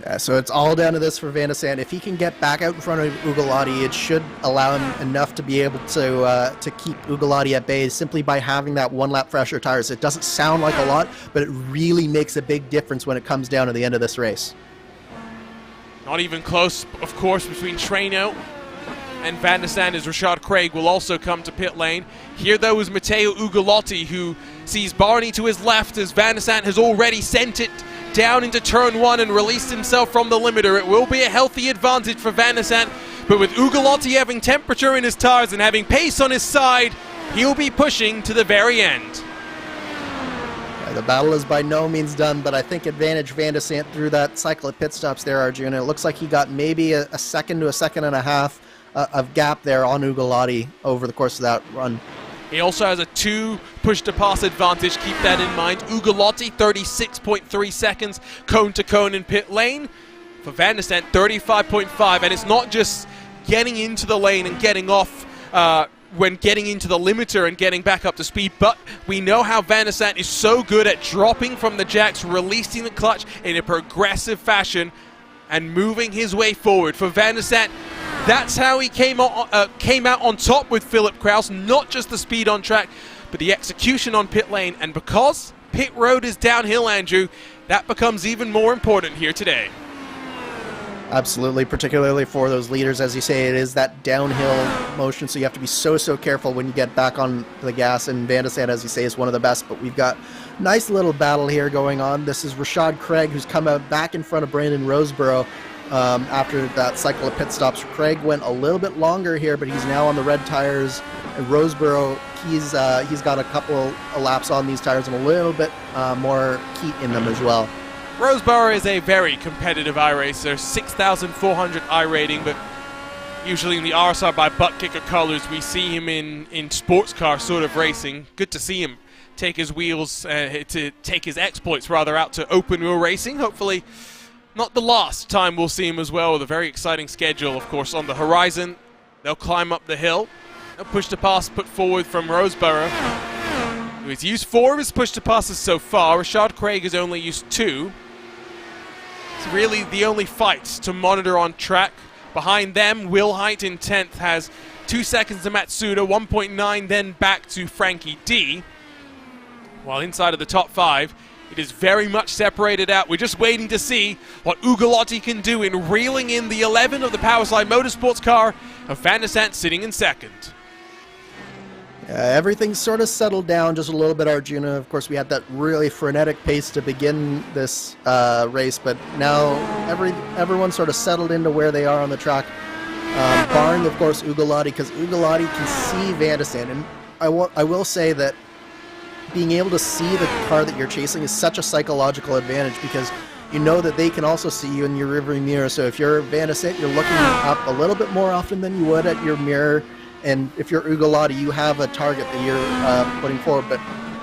Yeah, so it's all down to this for Van de Sant. If he can get back out in front of Ugolotti, it should allow him enough to be able to keep Ugolotti at bay simply by having that 1 lap fresher tires. It doesn't sound like a lot, but it really makes a big difference when it comes down to the end of this race. Not even close, of course, between Traino and Van de Sant, as Rashad Craig will also come to pit lane. Here, though, is Matteo Ugolotti, who sees Barney to his left as Van de Sant has already sent it down into turn 1 and released himself from the limiter. It will be a healthy advantage for Van de Sant, but with Ugolotti having temperature in his tires and having pace on his side, he'll be pushing to the very end. The battle is by no means done, but I think advantage Van de Sant through that cycle of pit stops there, Arjuna. It looks like he got maybe a second to a second and a half of gap there on Ugolotti over the course of that run. He also has a 2 push-to-pass advantage. Keep that in mind. Ugolotti, 36.3 seconds cone-to-cone in pit lane. For Van de Sant, 35.5. And it's not just getting into the lane and getting off when getting into the limiter and getting back up to speed, but we know how Van de Sant is so good at dropping from the jacks, releasing the clutch in a progressive fashion, and moving his way forward. For Van de Sant, that's how he came out on top with Philip Kraus, not just the speed on track, but the execution on pit lane. And because pit road is downhill, Andrew, that becomes even more important here today. Absolutely, particularly for those leaders. As you say, it is that downhill motion, so you have to be so careful when you get back on the gas, and Van de Sant, as you say, is one of the best. But we've got a nice little battle here going on. This is Rashad Craig, who's come out back in front of Brandon Roseborough after that cycle of pit stops. Craig went a little bit longer here, but he's now on the red tires, and Roseborough, he's got a couple of laps on these tires and a little bit more heat in them as well. Roseborough is a very competitive iRacer, 6,400 I rating, but usually in the RSR by butt kicker colors, we see him in sports car sort of racing. Good to see him take his wheels, to take his exploits rather, out to open wheel racing. Hopefully not the last time we'll see him as well, with a very exciting schedule, of course, on the horizon. They'll climb up the hill. A push-to-pass put forward from Roseborough, who has used 4 of his push-to-passes so far. Rashad Craig has only used 2. It's really the only fights to monitor on track. Behind them, Will Height in 10th has 2 seconds to Matsuda, 1.9 then back to Frankie D. While inside of the top 5, it is very much separated out. We're just waiting to see what Ugolotti can do in reeling in the 11 of the Powerslide Motorsports car of Van de Sant sitting in second. Everything's sort of settled down just a little bit, Arjuna. Of course, we had that really frenetic pace to begin this race, but now everyone's sort of settled into where they are on the track, barring, of course, Ugolotti, because Ugolotti can see Van de Sant. And I will say that being able to see the car that you're chasing is such a psychological advantage, because you know that they can also see you in your rearview mirror. So if you're Van de Sant, you're looking up a little bit more often than you would at your mirror. And if you're Ugolotti, you have a target that you're putting forward. But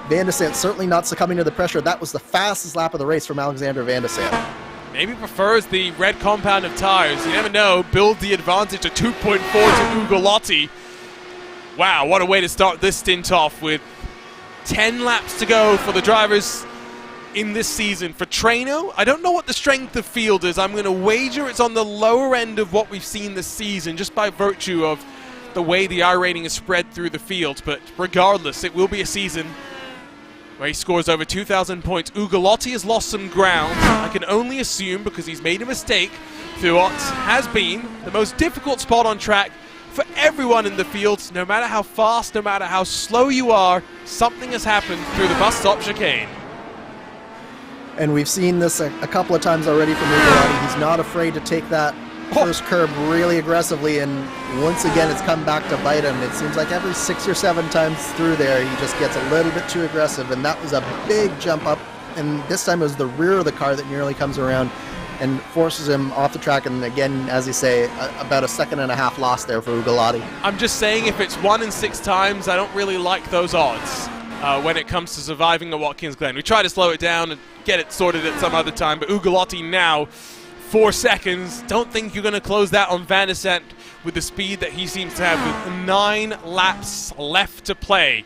Van de Sant certainly not succumbing to the pressure. That was the fastest lap of the race from Alexander Van de Sant. Maybe prefers the red compound of tires. You never know. Build the advantage to 2.4 to Ugolotti. Wow, what a way to start this stint off with 10 laps to go for the drivers in this season. For Treno, I don't know what the strength of field is. I'm going to wager it's on the lower end of what we've seen this season, just by virtue of the way the iRating is spread through the field. But regardless, it will be a season where he scores over 2,000 points. Ugolotti has lost some ground, I can only assume, because he's made a mistake through what has been the most difficult spot on track for everyone in the field. No matter how fast, no matter how slow you are, something has happened through the bus stop chicane. And we've seen this a couple of times already from Ugolotti. He's not afraid to take that first curb really aggressively, and once again it's come back to bite him. It seems like every 6 or 7 times through there he just gets a little bit too aggressive, and that was a big jump up, and this time it was the rear of the car that nearly comes around and forces him off the track. And again, as you say, about a 1.5 seconds loss there for Ugolotti. I'm just saying, if it's 1 in 6 times, I don't really like those odds when it comes to surviving a Watkins Glen. We try to slow it down and get it sorted at some other time, but Ugolotti now 4 seconds. Don't think you're going to close that on Van de Sant with the speed that he seems to have, with 9 laps left to play.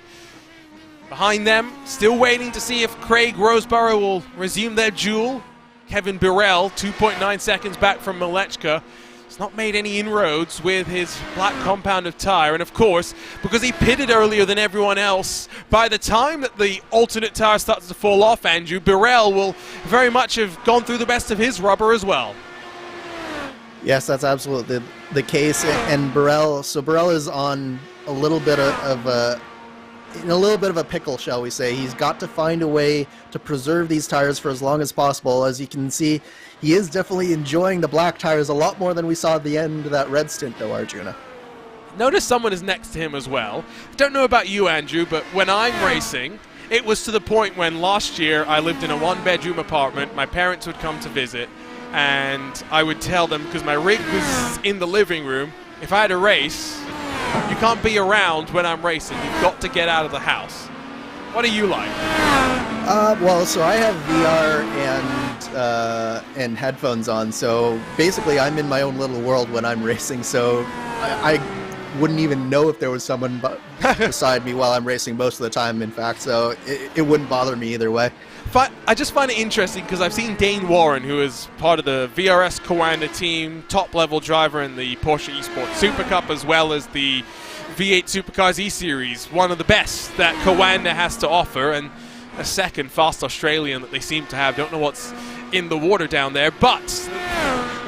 Behind them, still waiting to see if Craig Roseborough will resume their duel. Kevin Birrell, 2.9 seconds back from Malechka. He's not made any inroads with his black compound of tire, and of course, because he pitted earlier than everyone else, by the time that the alternate tire starts to fall off, Andrew, Birrell will very much have gone through the best of his rubber as well. Yes, that's absolutely the case. And Birrell is on a little bit of a pickle, shall we say. He's got to find a way to preserve these tires for as long as possible. As you can see, he is definitely enjoying the black tires a lot more than we saw at the end of that red stint, though, Arjuna. Notice someone is next to him as well. Don't know about you, Andrew, but when I'm racing, it was to the point when last year I lived in a 1-bedroom apartment. My parents would come to visit, and I would tell them, because my rig was in the living room, if I had a race, you can't be around when I'm racing. You've got to get out of the house. What are you like? Well, so I have VR and headphones on, so basically I'm in my own little world when I'm racing, so I wouldn't even know if there was someone beside me while I'm racing most of the time, in fact, so it wouldn't bother me either way. But I just find it interesting because I've seen Dane Warren, who is part of the VRS Coanda team, top-level driver in the Porsche Esports Super Cup, as well as the V8 Supercars E-Series, one of the best that Coanda has to offer, and a second fast Australian that they seem to have. Don't know what's in the water down there, but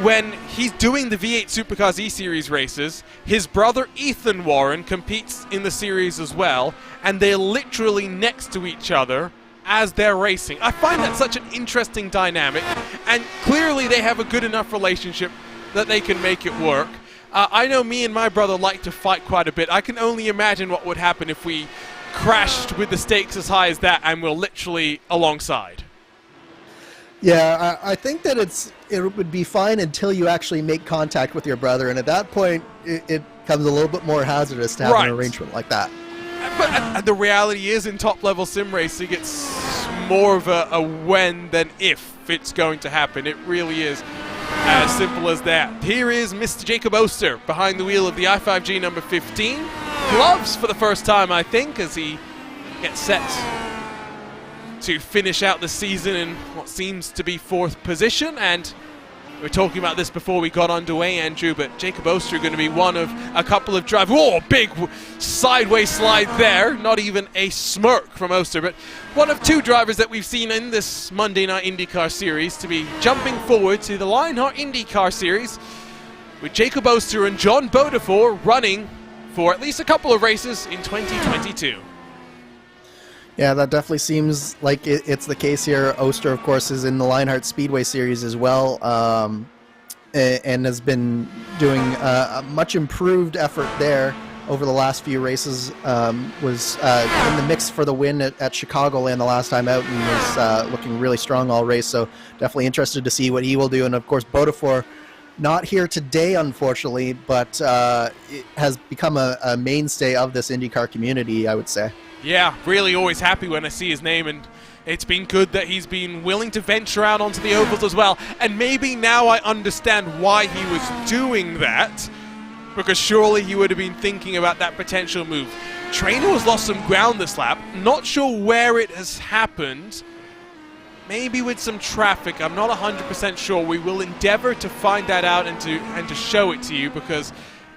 when he's doing the V8 Supercars E-Series races, his brother Ethan Warren competes in the series as well, and they're literally next to each other as they're racing. I find that such an interesting dynamic, and clearly they have a good enough relationship that they can make it work. I know me and my brother like to fight quite a bit. I can only imagine what would happen if we crashed with the stakes as high as that and we're literally alongside. Yeah, I think that it would be fine until you actually make contact with your brother, and at that point it becomes a little bit more hazardous to have an arrangement like that. But the reality is, in top-level sim racing, it's more of a when than if it's going to happen. It really is as simple as that. Here is Mr. Jacob Oster behind the wheel of the i5G number 15. Gloves for the first time, I think, as he gets set to finish out the season in what seems to be 4th position. And we were talking about this before we got underway, Andrew, but Jacob Oster going to be one of a couple of drivers. Whoa, big sideways slide there. Not even a smirk from Oster, but one of 2 drivers that we've seen in this Monday Night IndyCar Series to be jumping forward to the Lionheart IndyCar Series, with Jacob Oster and John Bodefor running for at least a couple of races in 2022. Yeah, that definitely seems like it's the case here. Oster, of course, is in the Lionheart Speedway Series as well, and has been doing a much improved effort there over the last few races. Was in the mix for the win at Chicagoland the last time out, and was looking really strong all race, so definitely interested to see what he will do. And of course, Bodefor, not here today, unfortunately, but it has become a mainstay of this IndyCar community, I would say. Yeah, really always happy when I see his name, and it's been good that he's been willing to venture out onto the ovals as well. And maybe now I understand why he was doing that, because surely he would have been thinking about that potential move. Trainer has lost some ground this lap. Not sure where it has happened. Maybe with some traffic. I'm not 100% sure. We will endeavor to find that out and to show it to you, because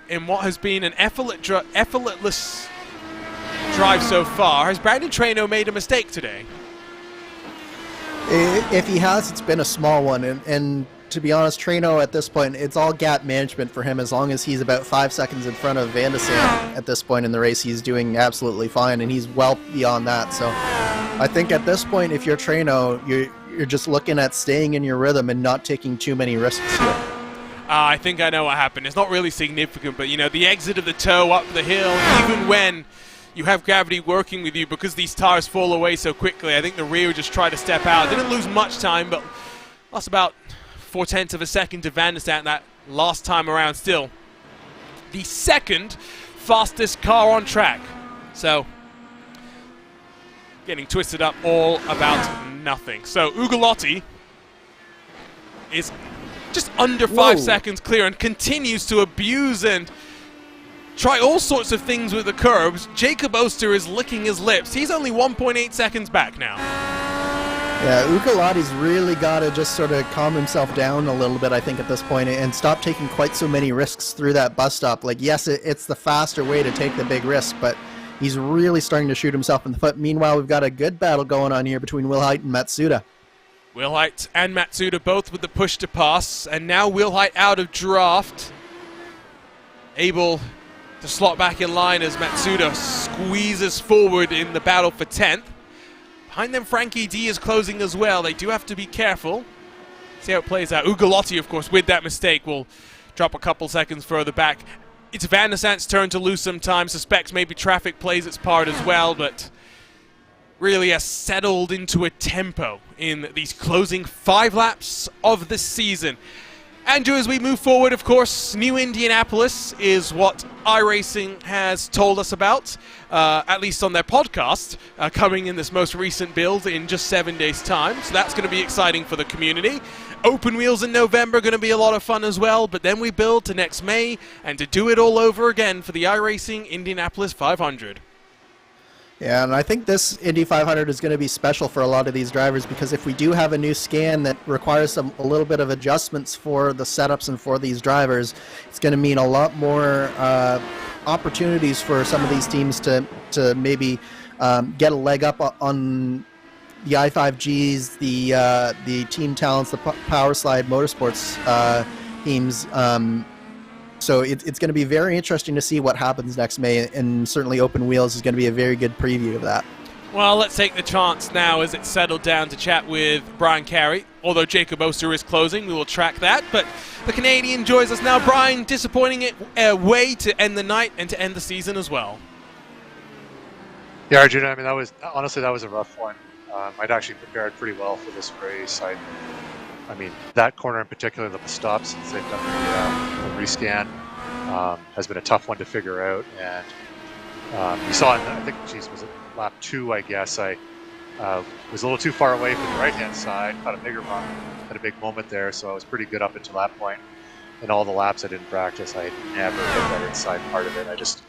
in what has been an effortless drive so far, has Brandon Traino made a mistake today? If he has, it's been a small one, and to be honest, Traino at this point, it's all gap management for him. As long as he's about 5 seconds in front of Van de Sande at this point in the race, he's doing absolutely fine, and he's well beyond that. So I think at this point, if you're Traino, you're just looking at staying in your rhythm and not taking too many risks here. I think I know what happened. It's not really significant, but you know, the exit of the toe up the hill, even when you have gravity working with you, because these tires fall away so quickly, I think the rear just tried to step out. Didn't lose much time, but lost about 0.4 of a second to Van de Sande that last time around. Still the second fastest car on track. So getting twisted up all about nothing. So Ugolotti is just under 5 seconds clear and continues to abuse and try all sorts of things with the curbs. Jacob Oster is licking his lips. He's only 1.8 seconds back now. Yeah, Ugolotti's really got to just sort of calm himself down a little bit, I think, at this point, and stop taking quite so many risks through that bus stop. Like, yes, it's the faster way to take the big risk, but he's really starting to shoot himself in the foot. Meanwhile, we've got a good battle going on here between Wilhite and Matsuda. Wilhite and Matsuda both with the push to pass, and now Wilhite out of draft, able to slot back in line as Matsuda squeezes forward in the battle for 10th. Behind them, Frankie D is closing as well. They do have to be careful. See how it plays out. Ugolotti, of course, with that mistake, will drop a couple seconds further back. It's Van de Sande's turn to lose some time. Suspects maybe traffic plays its part as well, but really has settled into a tempo in these closing 5 laps of the season. Andrew, as we move forward, of course, New Indianapolis is what iRacing has told us about, at least on their podcast, coming in this most recent build in just 7 days' time. So that's going to be exciting for the community. Open wheels in November, going to be a lot of fun as well. But then we build to next May, and to do it all over again for the iRacing Indianapolis 500. Yeah, and I think this Indy 500 is going to be special for a lot of these drivers, because if we do have a new scan that requires a little bit of adjustments for the setups and for these drivers, it's going to mean a lot more opportunities for some of these teams to maybe get a leg up on the i5Gs, the Team Talents, the Power Slide Motorsports teams. So it's going to be very interesting to see what happens next May, and certainly Open Wheels is going to be a very good preview of that. Well, let's take the chance now as it's settled down to chat with Brian Carey. Although Jacob Oster is closing, we will track that. But the Canadian joins us now. Brian, disappointing way to end the night and to end the season as well. Yeah, Arjun, I mean, that was a rough one. I'd actually prepared pretty well for this race. I mean, that corner in particular, the stops since they've done the rescan, has been a tough one to figure out. And you saw, I think, was it lap 2, I guess, I was a little too far away from the right-hand side, caught a bigger bump, had a big moment there, so I was pretty good up until that point. In all the laps I didn't practice, I never hit that inside part of it. Just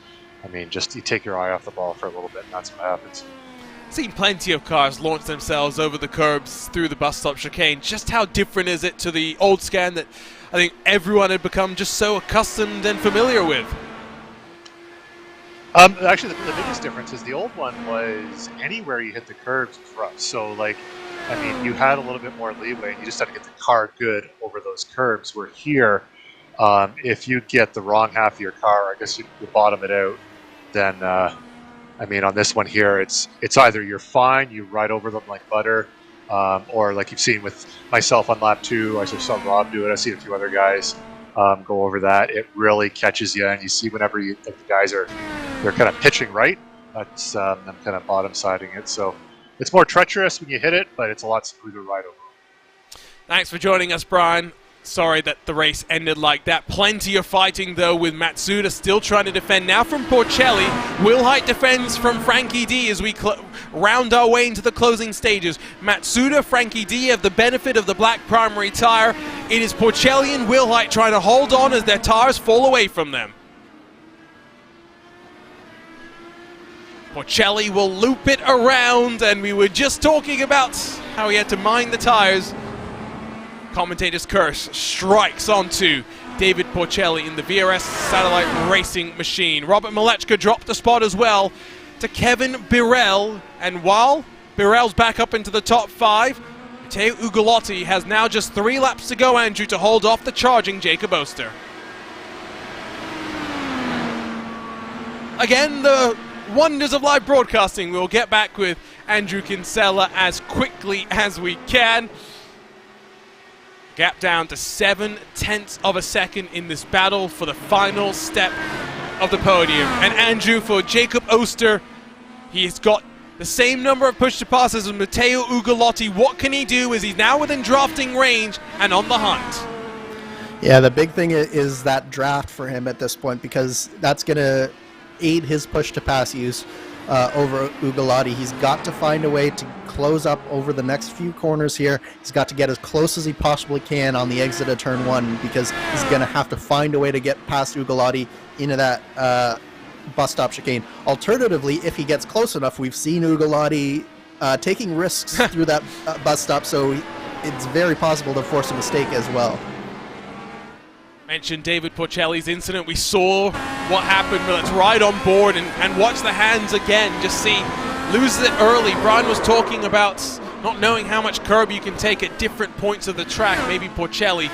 you take your eye off the ball for a little bit, and that's what happens. Seen plenty of cars launch themselves over the curbs through the bus stop chicane. Just how different is it to the old scan that I think everyone had become just so accustomed and familiar with? Actually, the biggest difference is the old one was anywhere you hit the curbs was rough. So, you had a little bit more leeway, and you just had to get the car good over those curbs. Where here, if you get the wrong half of your car, I guess you bottom it out, then... on this one here, it's either you're fine, you ride over them like butter, or like you've seen with myself on lap 2, I just saw Rob do it, I've seen a few other guys go over that. It really catches you, and you see whenever the guys they're kind of pitching right, that's them kind of bottom siding it. So it's more treacherous when you hit it, but it's a lot smoother ride over. Thanks for joining us, Brian. Sorry that the race ended like that. Plenty of fighting though, with Matsuda still trying to defend now from Porcelli. Wilhite defends from Frankie D as we round our way into the closing stages. Matsuda, Frankie D have the benefit of the black primary tire. It is Porcelli and Wilhite trying to hold on as their tires fall away from them. Porcelli will loop it around, and we were just talking about how he had to mind the tires. Commentator's curse strikes onto David Porcelli in the VRS Satellite Racing Machine. Robert Malechka dropped a spot as well to Kevin Birrell, and while Birrell's back up into the top 5, Matteo Ugolotti has now just 3 laps to go, Andrew, to hold off the charging Jacob Oster. Again, the wonders of live broadcasting. We'll get back with Andrew Kinsella as quickly as we can. Gap down to 0.7 of a second in this battle for the final step of the podium. And Andrew, for Jacob Oster, he's got the same number of push-to-pass as Matteo Ugolotti. What can he do as he's now within drafting range and on the hunt? Yeah, the big thing is that draft for him at this point, because that's going to aid his push-to-pass use over Ugolotti. He's got to find a way to close up over the next few corners here. He's got to get as close as he possibly can on the exit of turn 1, because he's going to have to find a way to get past Ugolotti into that bus stop chicane. Alternatively, if he gets close enough, we've seen Ugolotti taking risks through that bus stop, so it's very possible to force a mistake as well. Mentioned David Porcelli's incident. We saw what happened, but let's ride on board and watch the hands again. Just see, loses it early. Brian was talking about not knowing how much curb you can take at different points of the track. Maybe Porcelli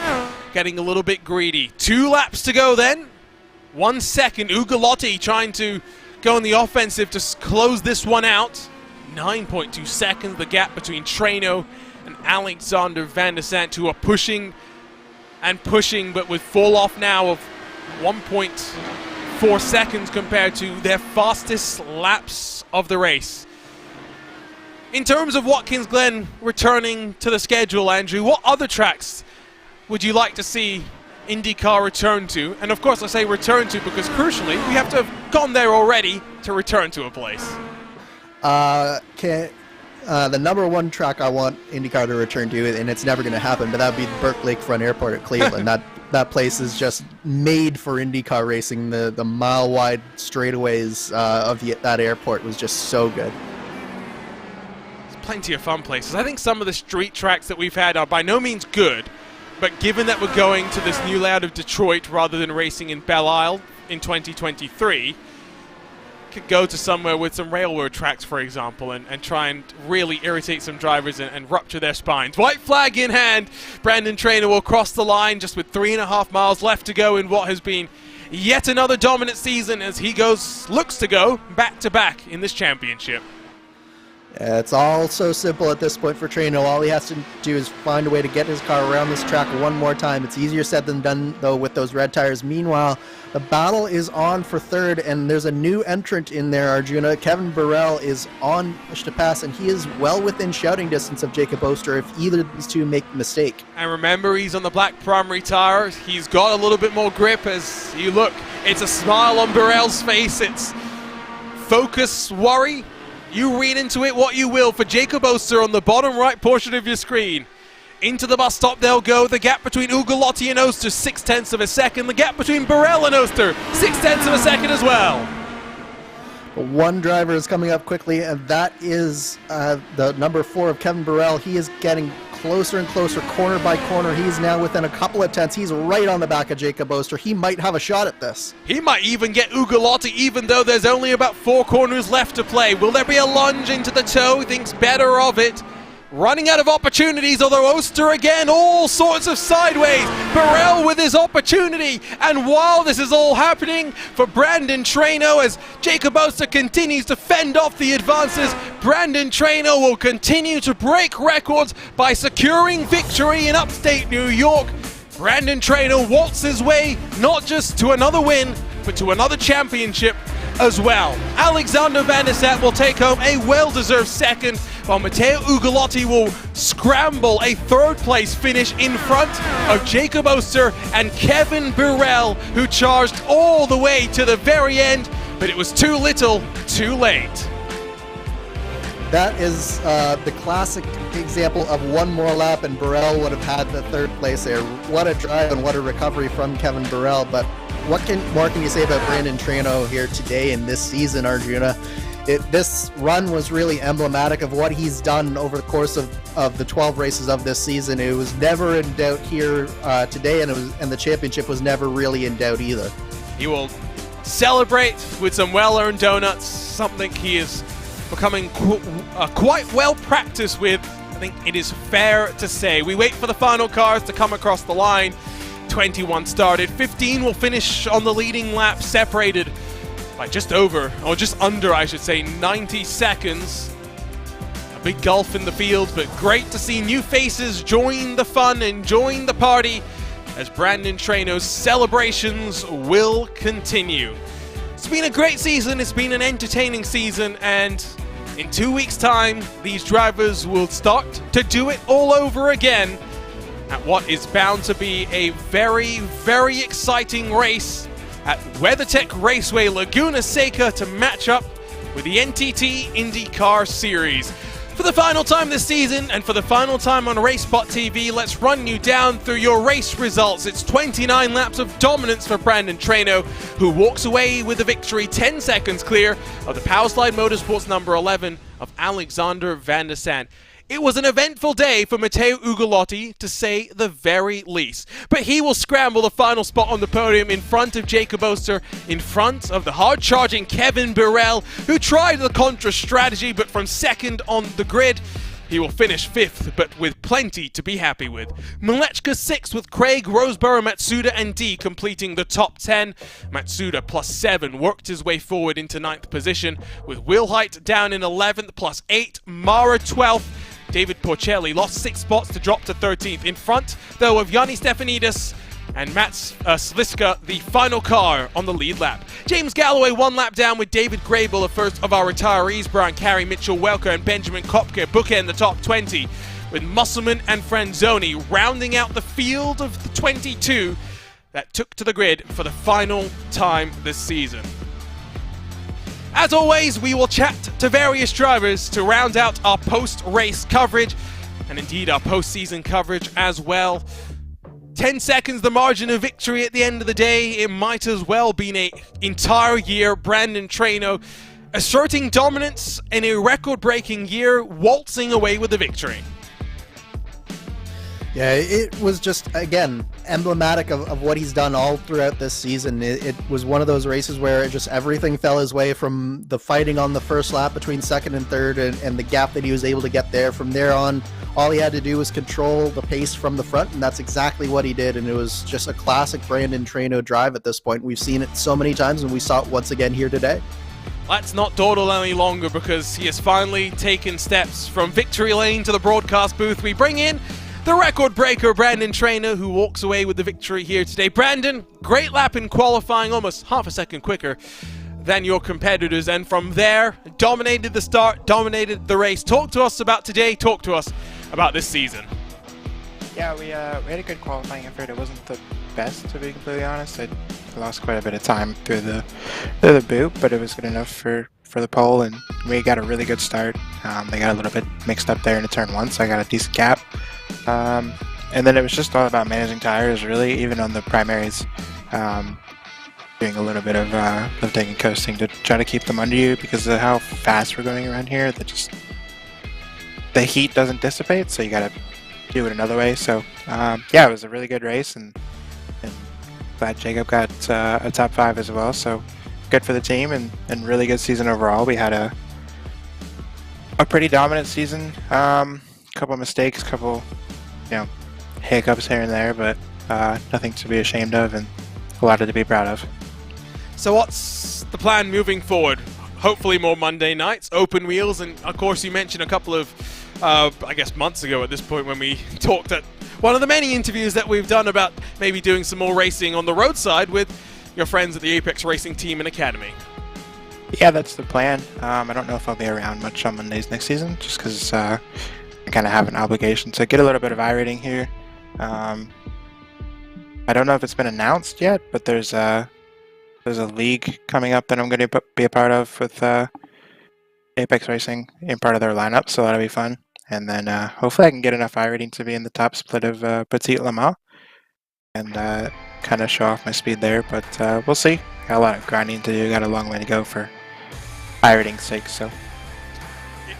getting a little bit greedy. 2 laps to go then. 1 second. Ugolotti trying to go on the offensive to close this one out. 9.2 seconds, the gap between Traino and Alexander Van der Sant, who are pushing and pushing, but with fall off now of 1.4 seconds compared to their fastest laps of the race. In terms of Watkins Glen returning to the schedule, Andrew, what other tracks would you like to see IndyCar return to? And of course I say return to because crucially we have to have gone there already to return to a place. The number 1 track I want IndyCar to return to, and it's never going to happen, but that would be Burke Lakefront Airport at Cleveland. that place is just made for IndyCar racing. The mile-wide straightaways of that airport was just so good. There's plenty of fun places. I think some of the street tracks that we've had are by no means good, but given that we're going to this new layout of Detroit rather than racing in Belle Isle in 2023, could go to somewhere with some railroad tracks, for example, and try and really irritate some drivers and rupture their spines. White flag in hand. Brandon Trainer will cross the line just with 3.5 miles left to go in what has been yet another dominant season as he looks to go back-to-back in this championship. It's all so simple at this point for Traino. All he has to do is find a way to get his car around this track one more time. It's easier said than done, though, with those red tires. Meanwhile, the battle is on for third, and there's a new entrant in there, Arjuna. Kevin Birrell is on push to pass, and he is well within shouting distance of Jacob Oster if either of these two make a mistake. And remember, he's on the black primary tire. He's got a little bit more grip as you look. It's a smile on Birrell's face. It's focus, worry. You read into it what you will for Jacob Oster on the bottom right portion of your screen. Into the bus stop they'll go. The gap between Ugolotti and Oster, 0.6 of a second. The gap between Birrell and Oster, 0.6 of a second as well. One driver is coming up quickly, and that is the number 4 of Kevin Birrell. He is getting closer and closer, corner by corner. He's now within a couple of tenths. He's right on the back of Jacob Oster. He might have a shot at this. He might even get Ugolotti, even though there's only about 4 corners left to play. Will there be a lunge into the toe? Thinks better of it. Running out of opportunities, although Oster again, all sorts of sideways. Birrell with his opportunity. And while this is all happening for Brandon Traino, as Jacob Oster continues to fend off the advances, Brandon Traino will continue to break records by securing victory in upstate New York. Brandon Traino waltzes his way not just to another win, but to another championship as well. Alexander Van der Sant will take home a well-deserved second. while Matteo Ugolotti will scramble a third-place finish in front of Jacob Oster and Kevin Burrell, who charged all the way to the very end, but it was too little, too late. That is the classic example of one more lap and Burrell would have had the third place there. What a drive and what a recovery from Kevin Burrell. But what more can you say about Brandon Traino here today in this season, Arjuna? This run was really emblematic of what he's done over the course of the 12 races of this season. It was never in doubt here today, and the championship was never really in doubt either. He will celebrate with some well-earned donuts, something he is becoming quite well practiced with. I think it is fair to say. We wait for the final cars to come across the line. 21 started, 15 will finish on the leading lap, separated by just over, or just under I should say, 90 seconds. A big gulf in the field, but great to see new faces join the fun and join the party as Brandon Traino's celebrations will continue. It's been a great season, it's been an entertaining season, and in 2 weeks' time, these drivers will start to do it all over again at what is bound to be a very, very exciting race at WeatherTech Raceway Laguna Seca to match up with the NTT IndyCar Series. For the final time this season, and for the final time on RaceSpotTV, let's run you down through your race results. It's 29 laps of dominance for Brandon Traino, who walks away with the victory 10 seconds clear of the Powerslide Motorsports number 11 of Alexander Van der Sant. It was an eventful day for Matteo Ugolotti, to say the very least. But he will scramble the final spot on the podium in front of Jacob Oster, in front of the hard-charging Kevin Burrell, who tried the contra strategy, but from second on the grid. He will finish 5th, but with plenty to be happy with. Malechka 6th, with Craig, Roseborough, Matsuda and D completing the top 10. Matsuda +7 worked his way forward into 9th position, with Wilhite down in 11th +8, Mara 12th. David Porcelli lost 6 spots to drop to 13th, in front though of Yanni Stefanidis and Mats Sliska, the final car on the lead lap. James Galloway 1 lap down, with David Grable, the first of our retirees. Brian Carey, Mitchell Welker and Benjamin Kopke bookend the top 20, with Musselman and Franzoni rounding out the field of the 22 that took to the grid for the final time this season. As always, we will chat to various drivers to round out our post-race coverage, and indeed our post-season coverage as well. 10 seconds the margin of victory at the end of the day. It might as well been an entire year. Brandon Traino asserting dominance in a record-breaking year, waltzing away with the victory. Yeah, it was just, again, emblematic of what he's done all throughout this season. It was one of those races where everything fell his way, from the fighting on the first lap between second and third, and the gap that he was able to get there. From there on, all he had to do was control the pace from the front, and that's exactly what he did. And it was just a classic Brandon Traino drive at this point. We've seen it so many times, and we saw it once again here today. Let's not dawdle any longer, because he has finally taken steps from victory lane to the broadcast booth. We bring in the record breaker, Brandon Traino, who walks away with the victory here today. Brandon, great lap in qualifying, almost half a second quicker than your competitors, and from there, dominated the start, dominated the race. Talk to us about today, talk to us about this season. Yeah, we had a good qualifying effort. It wasn't the best, to be completely honest. I lost quite a bit of time through the boot, but it was good enough for the pole, and we got a really good start. They got a little bit mixed up there in turn 1, so I got a decent gap. And then it was just all about managing tires, really, even on the primaries. Doing a little bit of lifting and coasting to try to keep them under you, because of how fast we're going around here. The heat doesn't dissipate, so you gotta do it another way. So yeah, it was a really good race, and glad Jacob got a top 5 as well. So good for the team, and really good season overall. We had a pretty dominant season. Couple mistakes, couple hiccups here and there, but nothing to be ashamed of, and a lot to be proud of. So what's the plan moving forward? Hopefully more Monday nights, open wheels, and of course you mentioned a couple of I guess months ago at this point, when we talked at one of the many interviews that we've done about maybe doing some more racing on the roadside with your friends at the Apex Racing Team and Academy. Yeah, that's the plan. I don't know if I'll be around much on Mondays next season, just because I kind of have an obligation to get a little bit of iRating here. I don't know if it's been announced yet, but there's a league coming up that I'm going to be a part of with Apex Racing in part of their lineup, so that'll be fun. And then hopefully I can get enough iRating to be in the top split of Petite Le Mans and kind of show off my speed there, but we'll see. Got a lot of grinding to do, got a long way to go for iRating's sake, so.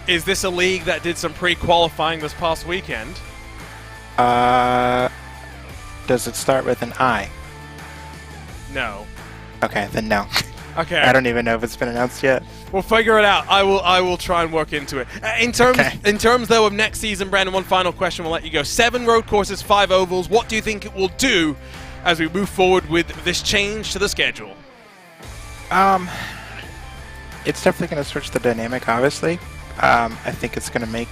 Is this a league that did some pre-qualifying this past weekend? Does it start with an I? No. Okay, then no. Okay. I don't even know if it's been announced yet. We'll figure it out. I will try and work into it. In terms though of next season, Brandon, one final question, we'll let you go. 7 road courses, 5 ovals. What do you think it will do as we move forward with this change to the schedule? It's definitely going to switch the dynamic, obviously. I think it's going to make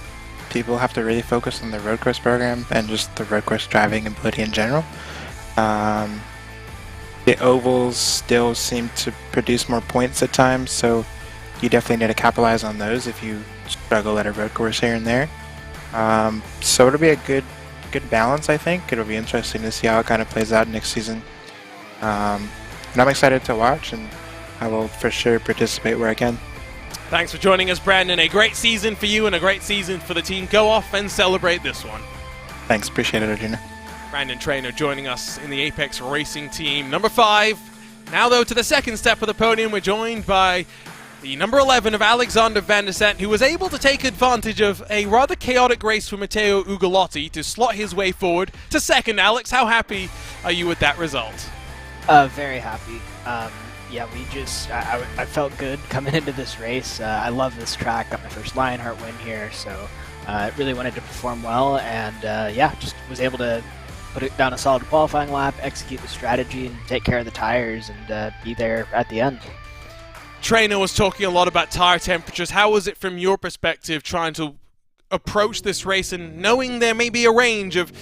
people have to really focus on the road course program and just the road course driving ability in general. The ovals still seem to produce more points at times, so you definitely need to capitalize on those if you struggle at a road course here and there. So it'll be a good balance, I think. It'll be interesting to see how it kind of plays out next season. And I'm excited to watch, and I will for sure participate where I can. Thanks for joining us, Brandon. A great season for you and a great season for the team. Go off and celebrate this one. Thanks, appreciate it, Arjuna. Brandon Trainer joining us in the Apex Racing team. Number 5. Now, though, to the second step of the podium, we're joined by the number 11 of Alexander Van der Sant, who was able to take advantage of a rather chaotic race for Matteo Ugolotti to slot his way forward to second. Alex, how happy are you with that result? Very happy. Yeah, I felt good coming into this race. I love this track. Got my first Lionheart win here, so I really wanted to perform well, and yeah, just was able to put it down a solid qualifying lap, execute the strategy, and take care of the tires, and be there at the end. Trainer was talking a lot about tire temperatures. How was it from your perspective trying to approach this race and knowing there may be a range of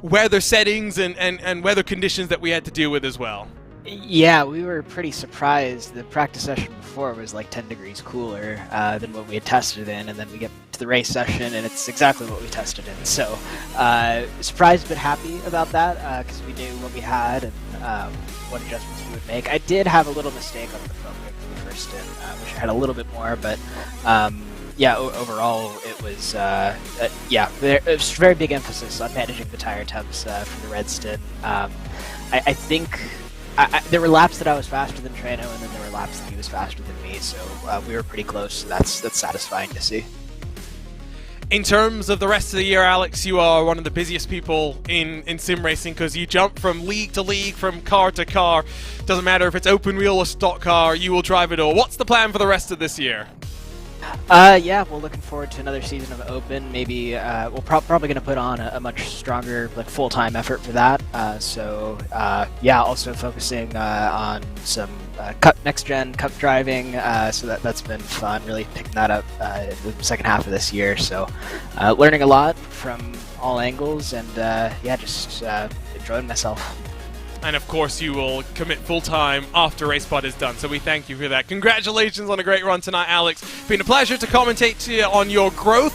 weather settings and weather conditions that we had to deal with as well? Yeah, we were pretty surprised. The practice session before was like 10 degrees cooler than what we had tested in, and then we get to the race session and it's exactly what we tested in. So surprised but happy about that because we knew what we had and what adjustments we would make. I did have a little mistake on the phone for the first stint, which I had a little bit more, but yeah, overall it was yeah, it was very big emphasis on managing the tire temps for the red stint. I think there were laps that I was faster than Trano, and then there were laps that he was faster than me, so we were pretty close, so that's satisfying to see. In terms of the rest of the year, Alex, you are one of the busiest people in sim racing because you jump from league to league, from car to car. Doesn't matter if it's open wheel or stock car, you will drive it all. What's the plan for the rest of this year? Yeah, we're looking forward to another season of Open. Maybe we're probably going to put on a much stronger, like, full-time effort for that. So yeah, also focusing on some next-gen cup driving. So that's been fun. Really picking that up the second half of this year. So learning a lot from all angles, and yeah, just enjoying myself. And of course, you will commit full-time after RaceSpot is done, so we thank you for that. Congratulations on a great run tonight, Alex. It's been a pleasure to commentate to you on your growth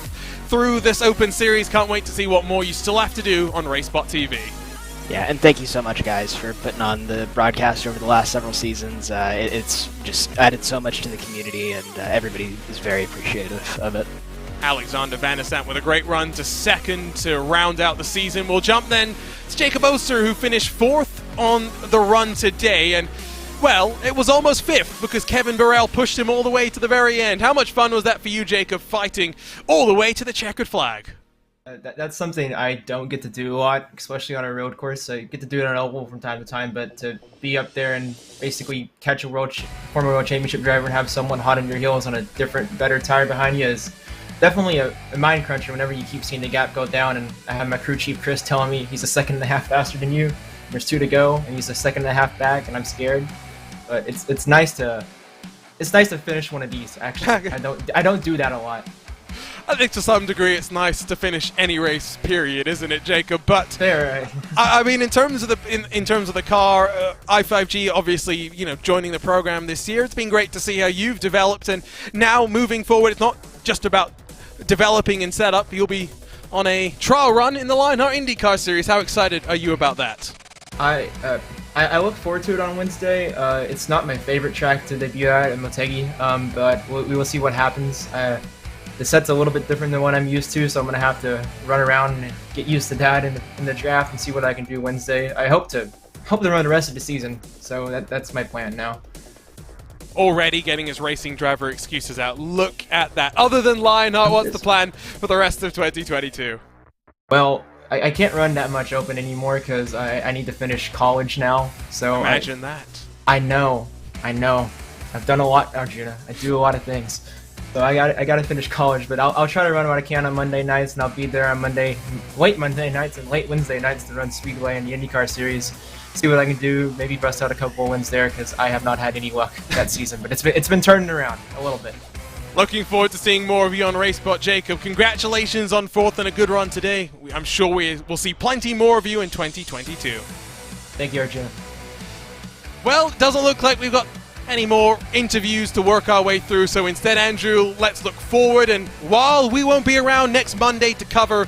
through this Open Series. Can't wait to see what more you still have to do on RaceSpotTV. Yeah, and thank you so much, guys, for putting on the broadcast over the last several seasons. It's just added so much to the community, and everybody is very appreciative of it. Alexander Van der Sant with a great run to second to round out the season. We'll jump then to Jacob Oster, who finished 4th on the run today, and well, it was almost 5th because Kevin Burrell pushed him all the way to the very end. How much fun was that for you, Jacob, fighting all the way to the checkered flag? That's something I don't get to do a lot, especially on a road course. I get to do it on an oval from time to time, but to be up there and basically catch a former world championship driver and have someone hot on your heels on a different, better tire behind you is definitely a mind cruncher whenever you keep seeing the gap go down. And I have my crew chief Chris telling me he's a second and a half faster than you. There's 2 to go, and he's a second and a half back, and I'm scared. But it's nice to finish one of these. Actually, I don't do that a lot. I think to some degree it's nice to finish any race, period, isn't it, Jacob? But Fair, right? I mean, in terms of the car, i5G obviously, joining the program this year. It's been great to see how you've developed, and now moving forward, it's not just about developing and setup. You'll be on a trial run in the Lionheart IndyCar Series. How excited are you about that? I look forward to it on Wednesday. It's not my favorite track to debut at in Motegi, but we will see what happens. The set's a little bit different than what I'm used to, so I'm going to have to run around and get used to that in the draft and see what I can do Wednesday. I hope to run the rest of the season, so that's my plan now. Already getting his racing driver excuses out. Look at that. Other than Lionheart, what's the plan for the rest of 2022? Well, I can't run that much open anymore because I need to finish college now. So imagine that. I know. I've done a lot, Arjuna. I do a lot of things. So I got to finish college, but I'll try to run what I can on Monday nights, and I'll be there on late Monday nights and late Wednesday nights to run Speedway and the IndyCar Series. See what I can do. Maybe bust out a couple wins there because I have not had any luck that season. But it's been turning around a little bit. Looking forward to seeing more of you on RaceSpot, Jacob. Congratulations on 4th and a good run today. I'm sure we'll see plenty more of you in 2022. Thank you, Arjuna. Well, it doesn't look like we've got any more interviews to work our way through, so instead, Andrew, let's look forward. And while we won't be around next Monday to cover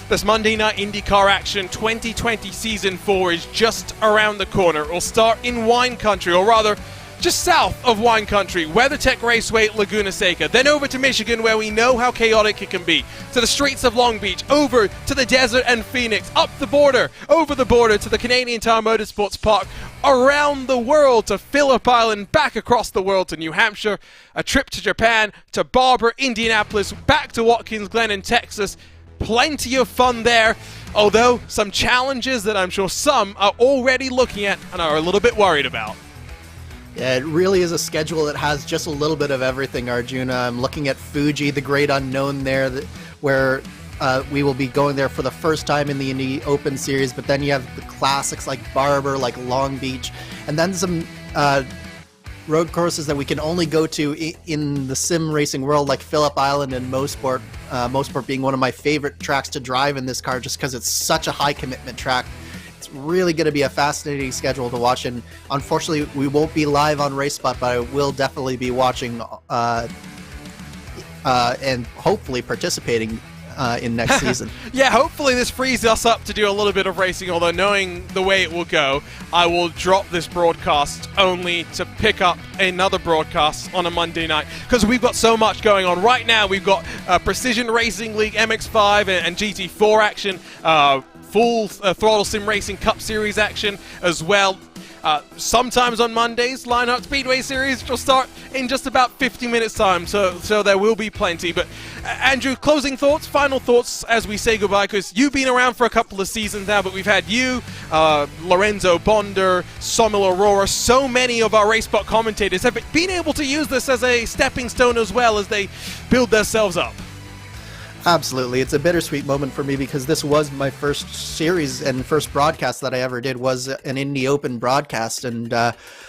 this Monday Night IndyCar action, 2020 Season 4 is just around the corner. It will start in wine country, or rather, just south of wine country, WeatherTech Raceway, Laguna Seca, then over to Michigan, where we know how chaotic it can be, to the streets of Long Beach, over to the desert and Phoenix, up the border, over the border to the Canadian Tire Motorsports Park, around the world to Phillip Island, back across the world to New Hampshire, a trip to Japan, to Barber, Indianapolis, back to Watkins, Glen in Texas. Plenty of fun there, although some challenges that I'm sure some are already looking at and are a little bit worried about. Yeah, it really is a schedule that has just a little bit of everything, Arjuna. I'm looking at Fuji, the great unknown there, where we will be going there for the first time in the Indy Open Series, but then you have the classics like Barber, like Long Beach, and then some road courses that we can only go to in the sim racing world, like Phillip Island and Mosport. Mosport being one of my favorite tracks to drive in this car just because it's such a high commitment track. It's really going to be a fascinating schedule to watch, and unfortunately we won't be live on RaceSpot, but I will definitely be watching and hopefully participating in next season. Yeah, hopefully this frees us up to do a little bit of racing, although knowing the way it will go, I will drop this broadcast only to pick up another broadcast on a Monday night, because we've got so much going on. Right now we've got Precision Racing League MX5 and GT4 action, full Throttle Sim Racing Cup Series action as well. Sometimes on Mondays, Lionheart Speedway Series, which will start in just about 50 minutes time, so there will be plenty. But Andrew, closing thoughts, final thoughts as we say goodbye, because you've been around for a couple of seasons now, but we've had you, Lorenzo Bonder, Somil Aurora, so many of our RaceSpot commentators have been able to use this as a stepping stone as well as they build themselves up. Absolutely. It's a bittersweet moment for me because this was my first series and first broadcast that I ever did was an Indy Open broadcast. And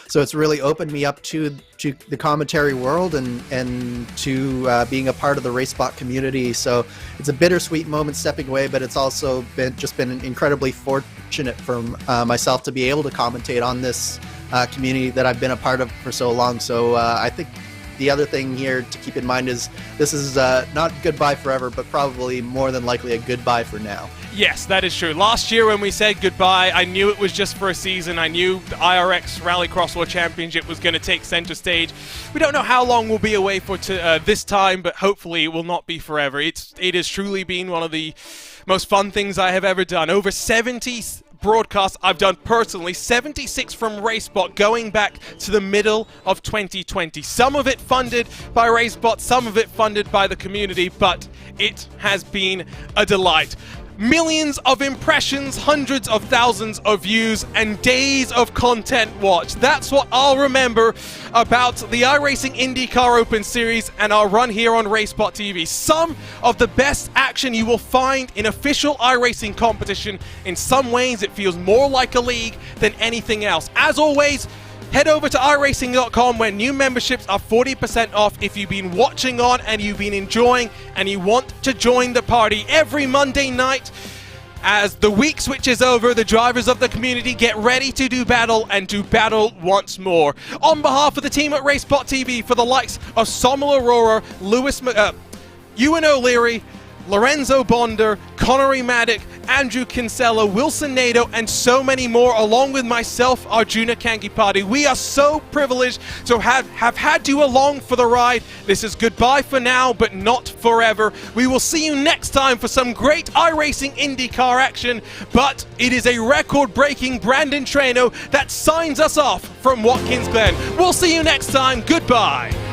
so it's really opened me up to the commentary world and to being a part of the RaceSpot community. So it's a bittersweet moment stepping away, but it's also been incredibly fortunate for myself to be able to commentate on this community that I've been a part of for so long. So I think the other thing here to keep in mind is this is not goodbye forever, but probably more than likely a goodbye for now. Yes, that is true. Last year when we said goodbye, I knew it was just for a season. I knew the IRX Rallycross World Championship was going to take center stage. We don't know how long we'll be away for this time, but hopefully it will not be forever. It has truly been one of the most fun things I have ever done. Over 70 broadcasts I've done personally, 76 from RaceSpot going back to the middle of 2020. Some of it funded by RaceSpot, some of it funded by the community, but it has been a delight. Millions of impressions, hundreds of thousands of views, and days of content watched. That's what I'll remember about the iRacing IndyCar Open Series and our run here on RaceSpotTV. Some of the best action you will find in official iRacing competition. In some ways, it feels more like a league than anything else. As always, head over to iRacing.com where new memberships are 40% off if you've been watching on and you've been enjoying and you want to join the party. Every Monday night, as the week switches over, the drivers of the community get ready to do battle and to battle once more. On behalf of the team at RaceSpotTV, for the likes of Sommel Aurora, Ewan O'Leary, Lorenzo Bonder, Connery Maddock, Andrew Kinsella, Wilson Nato, and so many more, along with myself, Arjuna Kankipati. We are so privileged to have had you along for the ride. This is goodbye for now, but not forever. We will see you next time for some great iRacing IndyCar action, but it is a record-breaking Brandon Traino that signs us off from Watkins Glen. We'll see you next time. Goodbye.